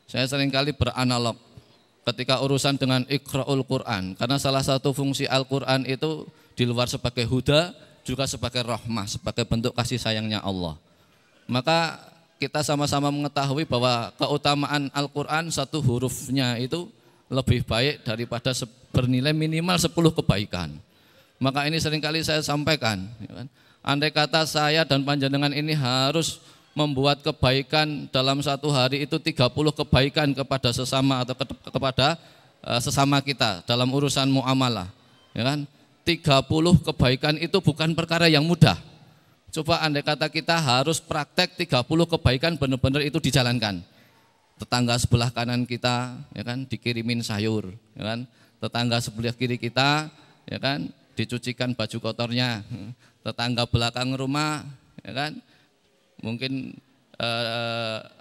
Saya seringkali beranalog ketika urusan dengan Iqra'ul Quran, karena salah satu fungsi Al-Quran itu di luar sebagai huda, juga sebagai rahmah, sebagai bentuk kasih sayangnya Allah. Maka kita sama-sama mengetahui bahwa keutamaan Al-Quran satu hurufnya itu lebih baik daripada bernilai minimal 10 kebaikan. Maka ini seringkali saya sampaikan, ya kan? Andai kata saya dan panjenengan ini harus membuat kebaikan dalam satu hari itu 30 kebaikan kepada sesama atau kepada sesama kita dalam urusan muamalah, ya kan? 30 kebaikan itu bukan perkara yang mudah. Coba andai kata kita harus praktek 30 kebaikan benar-benar itu dijalankan. Tetangga sebelah kanan kita, ya kan, dikirimin sayur, ya kan? Tetangga sebelah kiri kita, ya kan, dicucikan baju kotornya. Tetangga belakang rumah, ya kan, mungkin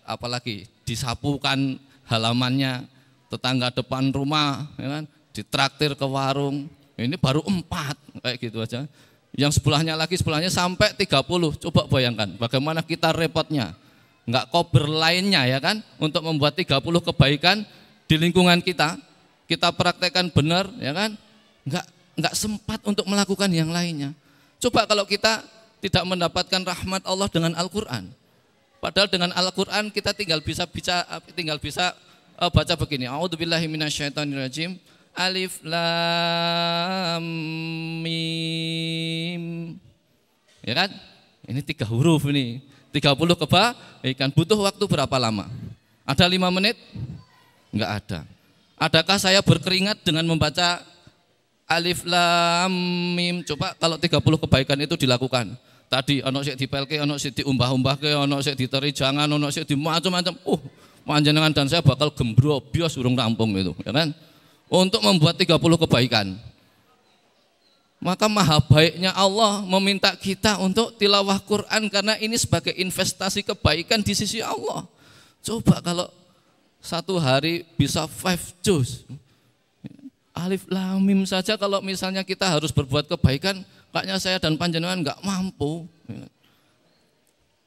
apalagi disapukan halamannya. Tetangga depan rumah, ya kan, ditraktir ke warung. Ini baru 4, kayak gitu aja. Yang sebelahnya sampai 30. Coba bayangkan bagaimana kita repotnya. Enggak kober lainnya, ya kan, untuk membuat 30 kebaikan di lingkungan kita. Kita praktekkan benar, ya kan. Enggak sempat untuk melakukan yang lainnya. Coba kalau kita tidak mendapatkan rahmat Allah dengan Al-Quran. Padahal dengan Al-Quran kita tinggal bisa baca begini. A'udzubillahi minasyaitonirrajim. Alif lam mim. Ya kan? Ini 3 huruf ini. 30 kebaikan butuh waktu berapa lama? Ada 5 menit? Enggak ada. Adakah saya berkeringat dengan membaca Alif lam mim? Coba kalau 30 kebaikan itu dilakukan. tadi ono sik dipelke, ono sik diumbah-umbahke, ono sik diteri jangan, ono sik di macam-macam. Panjenengan dan saya bakal gembrobios urung rampung itu, ya kan? Untuk membuat 30 kebaikan. Maka maha baiknya Allah meminta kita untuk tilawah Quran karena ini sebagai investasi kebaikan di sisi Allah. Coba kalau satu hari bisa 5 juz. Alif lam mim saja kalau misalnya kita harus berbuat kebaikan, kayaknya saya dan panjenengan enggak mampu.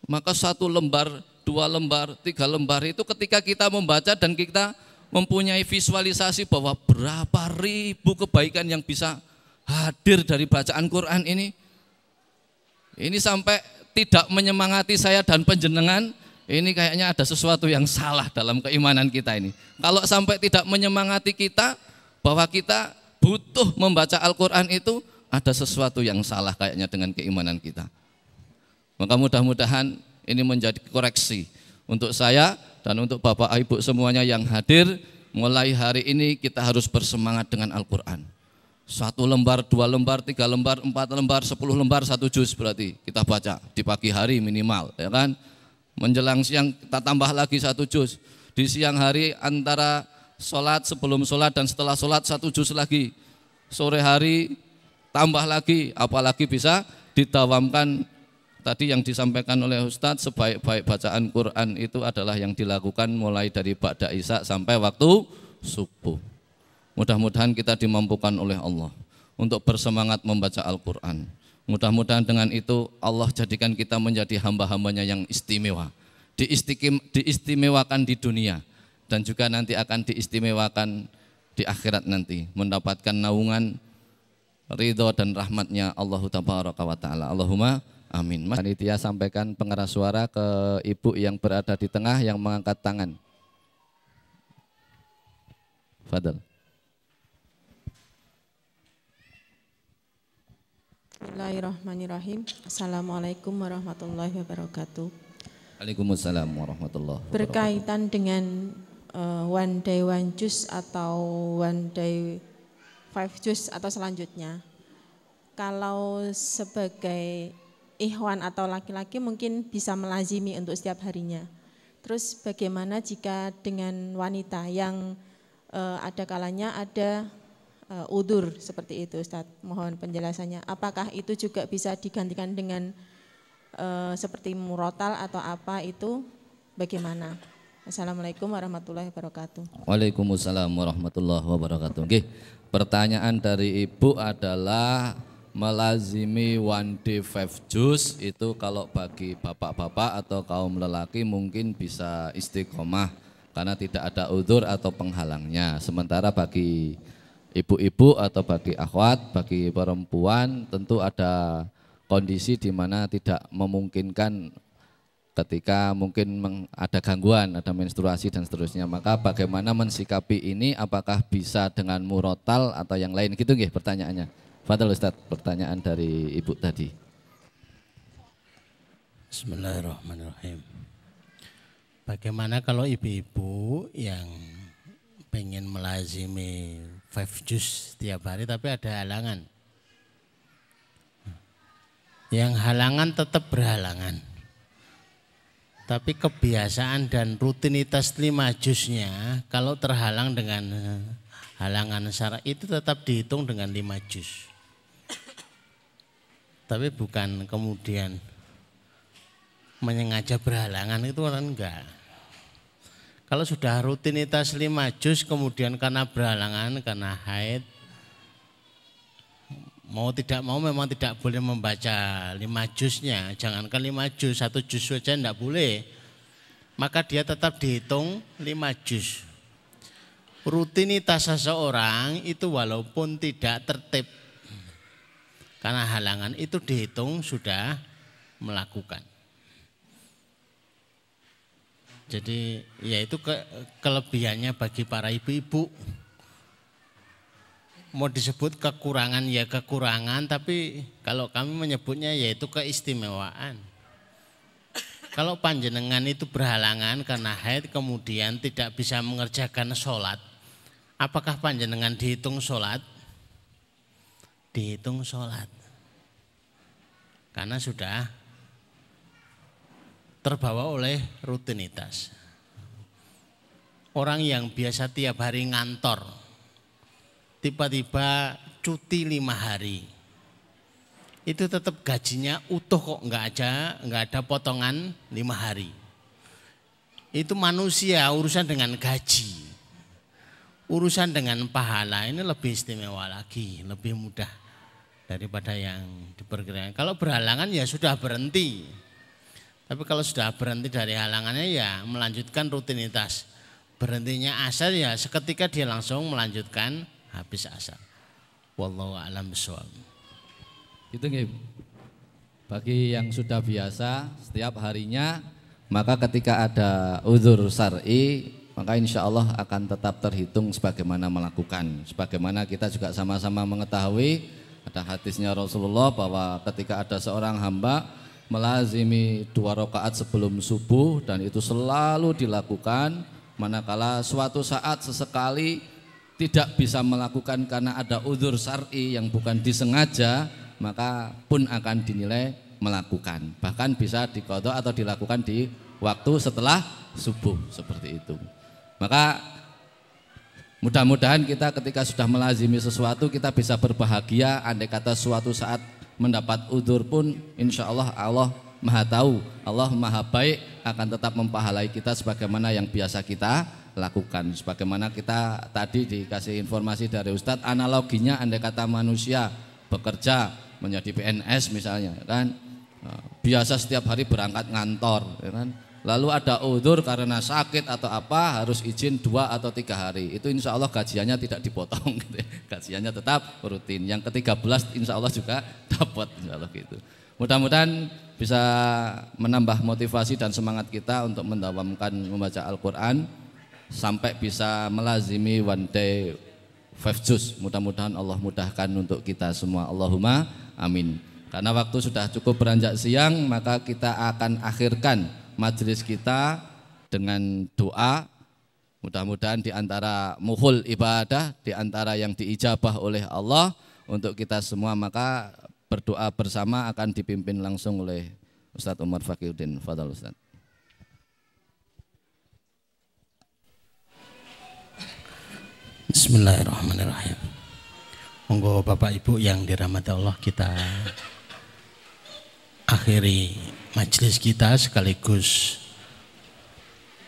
Maka 1 lembar, 2 lembar, 3 lembar itu ketika kita membaca dan kita mempunyai visualisasi bahwa berapa ribu kebaikan yang bisa hadir dari bacaan Quran ini sampai tidak menyemangati saya dan panjenengan, ini kayaknya ada sesuatu yang salah dalam keimanan kita ini. Kalau sampai tidak menyemangati kita bahwa kita butuh membaca Al-Quran itu, ada sesuatu yang salah kayaknya dengan keimanan kita. Maka mudah-mudahan ini menjadi koreksi untuk saya dan untuk Bapak Ibu semuanya yang hadir. Mulai hari ini kita harus bersemangat dengan Al-Quran. 1 lembar, 2 lembar, 3 lembar, 4 lembar, 10 lembar, 1 juz berarti kita baca di pagi hari minimal, ya kan? Menjelang siang kita tambah lagi 1 juz. Di siang hari antara sholat, sebelum sholat dan setelah sholat 1 juz lagi. Sore hari tambah lagi, apalagi bisa didawamkan. Tadi yang disampaikan oleh Ustadz, sebaik-baik bacaan Quran itu adalah yang dilakukan mulai dari ba'da isya sampai waktu subuh. Mudah-mudahan kita dimampukan oleh Allah untuk bersemangat membaca Al-Quran. Mudah-mudahan dengan itu Allah jadikan kita menjadi hamba-hambanya yang istimewa. Diistimewakan di dunia dan juga nanti akan diistimewakan di akhirat nanti, mendapatkan naungan ridho dan rahmatnya Allah tabaraka wa ta'ala. Allahumma amin. Panitia sampaikan pengeras suara ke ibu yang berada di tengah yang mengangkat tangan. Fadal. Bismillahirrahmanirrahim. Assalamualaikum warahmatullahi wabarakatuh. Waalaikumsalam warahmatullahi wabarakatuh. Berkaitan dengan one day one juz atau one day 5 juz atau selanjutnya. Kalau sebagai ikhwan atau laki-laki mungkin bisa melazimi untuk setiap harinya. Terus bagaimana jika dengan wanita yang ada kalanya ada udzur seperti itu, Ustaz? Mohon penjelasannya. Apakah itu juga bisa digantikan dengan seperti murotal atau apa itu? Bagaimana? Assalamualaikum warahmatullahi wabarakatuh. Waalaikumsalam warahmatullahi wabarakatuh. Oke, pertanyaan dari ibu adalah melazimi one day 5 juz itu kalau bagi bapak-bapak atau kaum lelaki mungkin bisa istiqomah karena tidak ada udzur atau penghalangnya. Sementara bagi ibu-ibu atau bagi akhwat, bagi perempuan tentu ada kondisi di mana tidak memungkinkan ketika mungkin ada gangguan, ada menstruasi dan seterusnya. Maka bagaimana mensikapi ini, apakah bisa dengan murotal atau yang lain gitu nggih pertanyaannya. Fadhal Ustaz, pertanyaan dari ibu tadi. Bismillahirrahmanirrahim. Bagaimana kalau ibu-ibu yang pengen melazimi 5 juz setiap hari tapi ada halangan? Yang halangan tetap berhalangan. Tapi kebiasaan dan rutinitas 5 juznya kalau terhalang dengan halangan syara itu tetap dihitung dengan 5 juz. Tapi bukan kemudian menyengaja berhalangan, itu orang enggak. Kalau sudah rutinitas 5 juz kemudian karena berhalangan, karena haid, mau tidak mau memang tidak boleh membaca 5 juznya. Jangankan 5 juz, 1 juz saja enggak boleh. Maka dia tetap dihitung 5 juz. Rutinitas seseorang itu walaupun tidak tertib karena halangan itu dihitung sudah melakukan. Jadi ya itu kelebihannya bagi para ibu-ibu. Mau disebut kekurangan ya kekurangan, tapi kalau kami menyebutnya yaitu keistimewaan. Kalau panjenengan itu berhalangan karena haid kemudian tidak bisa mengerjakan sholat, apakah panjenengan dihitung sholat? Dihitung sholat. karena sudah terbawa oleh rutinitas. Orang yang biasa tiap hari ngantor, tiba-tiba cuti 5 hari, itu tetap gajinya utuh kok, nggak ada potongan 5 hari. Itu manusia urusan dengan gaji, urusan dengan pahala ini lebih istimewa lagi, lebih mudah daripada yang diperkirakan. Kalau berhalangan ya sudah berhenti. Tapi kalau sudah berhenti dari halangannya ya melanjutkan rutinitas. Berhentinya asar ya seketika dia langsung melanjutkan habis asar. Wallahu a'lam bishawab. Itu nggih. Bagi yang sudah biasa setiap harinya, maka ketika ada uzur syar'i, maka insya Allah akan tetap terhitung sebagaimana melakukan. Sebagaimana kita juga sama-sama mengetahui ada hadisnya Rasulullah bahwa ketika ada seorang hamba melazimi 2 rakaat sebelum subuh dan itu selalu dilakukan, manakala suatu saat sesekali tidak bisa melakukan karena ada uzur syar'i yang bukan disengaja, maka pun akan dinilai melakukan. Bahkan bisa diqadha atau dilakukan di waktu setelah subuh seperti itu. Maka mudah-mudahan kita ketika sudah melazimi sesuatu kita bisa berbahagia. Andai kata suatu saat mendapat uzur pun insya Allah Allah Maha tahu, Allah Maha baik, akan tetap mempahalai kita sebagaimana yang biasa kita lakukan. Sebagaimana kita tadi dikasih informasi dari Ustadz, analoginya andai kata manusia bekerja menjadi PNS misalnya kan, biasa setiap hari berangkat ngantor ya kan? Lalu ada uzur karena sakit atau apa harus izin 2 atau 3 hari, itu insya Allah gajiannya tidak dipotong gitu. Gajiannya tetap rutin. Yang ke-13 insya Allah juga dapat insya Allah gitu. Mudah-mudahan bisa menambah motivasi dan semangat kita untuk mendawamkan membaca Al-Quran sampai bisa melazimi one day 5 juz. Mudah-mudahan Allah mudahkan untuk kita semua. Allahumma amin. Karena waktu sudah cukup beranjak siang, maka kita akan akhirkan majelis kita dengan doa. Mudah-mudahan di antara muhul ibadah, di antara yang diijabah oleh Allah untuk kita semua, maka berdoa bersama akan dipimpin langsung oleh Ustadz Umar Fakiuddin. Fadhal Ustadz. Bismillahirrahmanirrahim. Monggo Bapak Ibu yang dirahmati Allah, kita akhiri majelis kita sekaligus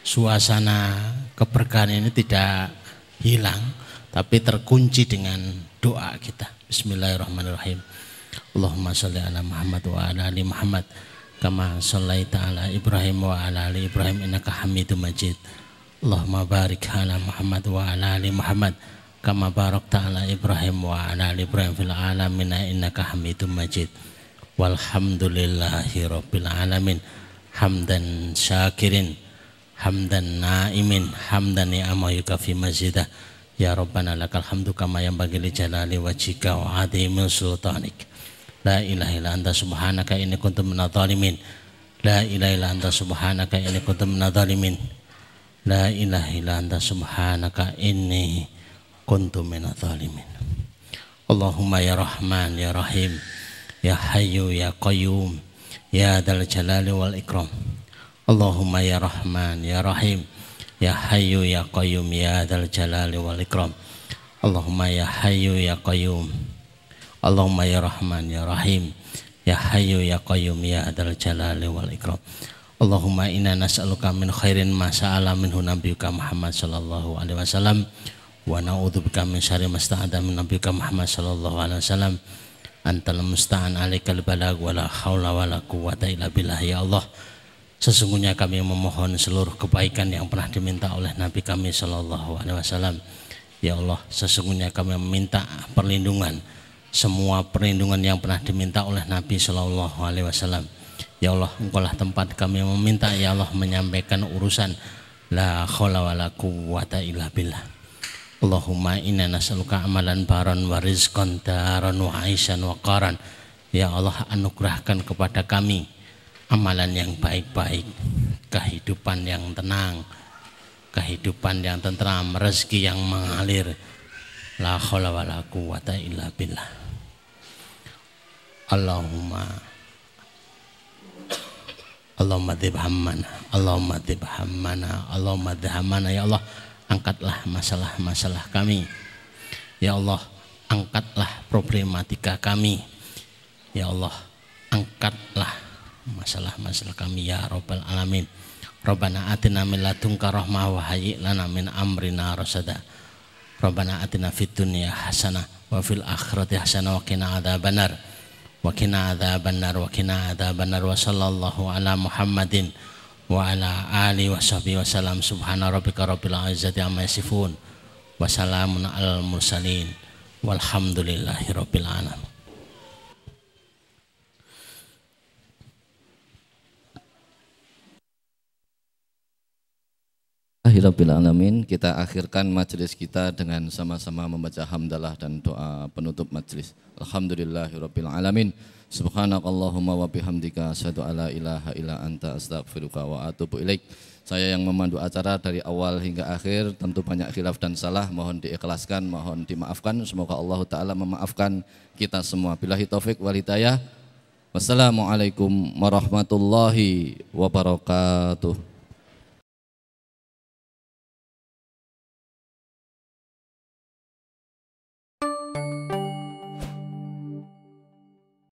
suasana keberkahan ini tidak hilang tapi terkunci dengan doa kita. Bismillahirrahmanirrahim. Allahumma sholli ala Muhammad wa ala ali Muhammad kama shallaita ala Ibrahim wa ala ali Ibrahim innaka Hamidum Majid. Allahumma barik ala Muhammad wa ala ali Muhammad kama barakta ala Ibrahim wa ala ali Ibrahim fil alamin innaka Hamidum Majid. Walhamdulillahi rabbil alamin hamdan syakirin hamdan naimin hamdan ni'ama yukafi mazidah. Ya Rabbana lakal hamdu kama yanbaghi li jalali wajhika wa 'azimi sultanik. La ilaha illa anta subhanaka inni kuntu minadh dhalimin. La ilaha illa anta subhanaka inni kuntu minadh dhalimin. La ilaha illa anta subhanaka inni kuntu minadh dhalimin. Allahumma ya Rahman ya Rahim ya Hayyu ya Qayyum ya Dzal Jalali wal Ikram. Allahumma ya Rahman ya Rahim ya Hayyu ya Qayyum ya Dzal Jalali wal Ikram. Allahumma ya Hayyu ya Qayyum. Allahumma ya Rahman ya Rahim ya Hayyu ya Qayyum ya Dzal Jalali wal Ikram. Allahumma inna nas'aluka min khairin ma sa'ala minhu nabiyyuka Muhammad sallallahu alaihi wasallam wa na'udzubika min syarri ma sta'adha min nabiyyuka Muhammad sallallahu alaihi wasallam. Antal musta'an alaikal balag wala haula wala quwwata illa billah. Ya Allah, sesungguhnya kami memohon seluruh kebaikan yang pernah diminta oleh Nabi kami sallallahu alaihi wasallam. Ya Allah, sesungguhnya kami meminta perlindungan, semua perlindungan yang pernah diminta oleh Nabi sallallahu alaihi wasallam. Ya Allah, Engkaulah tempat kami meminta, ya Allah, menyampaikan urusan la haula wala quwwata illa billah. Allahumma inna nas'aluka amalan baran wa rizqan daran wa aisan wa qaran. Ya Allah, anugerahkan kepada kami amalan yang baik-baik, kehidupan yang tenang, kehidupan yang tentram, rezeki yang mengalir. La haula wala quwwata illa billah. Allahumma Allahumma dzib hammana, Allahumma dzib hammana, Allahumma dzib hammana. Ya Allah, angkatlah masalah-masalah kami. Ya Allah, angkatlah problematika kami. Ya Allah, angkatlah masalah-masalah kami ya Rabbal Alamin. Rabbana atina min ladunka rahmah wa hayyi lana min amrina rasada. Rabbana atina fid dunya hasanah wa fil akhirati hasanah wa qina adzabannar. Wa qina adzabannar wa qina adzabannar wa sallallahu ala Muhammadin wa ala alihi wa sahbihi wa salam. Subhana rabbika rabbil izzati amma yasifun wa salamun alal mursalin walhamdulillahi rabbil alamin. Rabbil alamin, kita akhirkan majelis kita dengan sama-sama membaca hamdalah dan doa penutup majelis. Alhamdulillahirabbil alamin. Subhanakallahumma wa bihamdika asyhadu alla ilaha illa anta astaghfiruka wa atubu ilaik. Saya yang memandu acara dari awal hingga akhir, tentu banyak khilaf dan salah, mohon diikhlaskan, mohon dimaafkan. Semoga Allah taala memaafkan kita semua. Billahi taufik wal hidayah. Wassalamualaikum warahmatullahi wabarakatuh.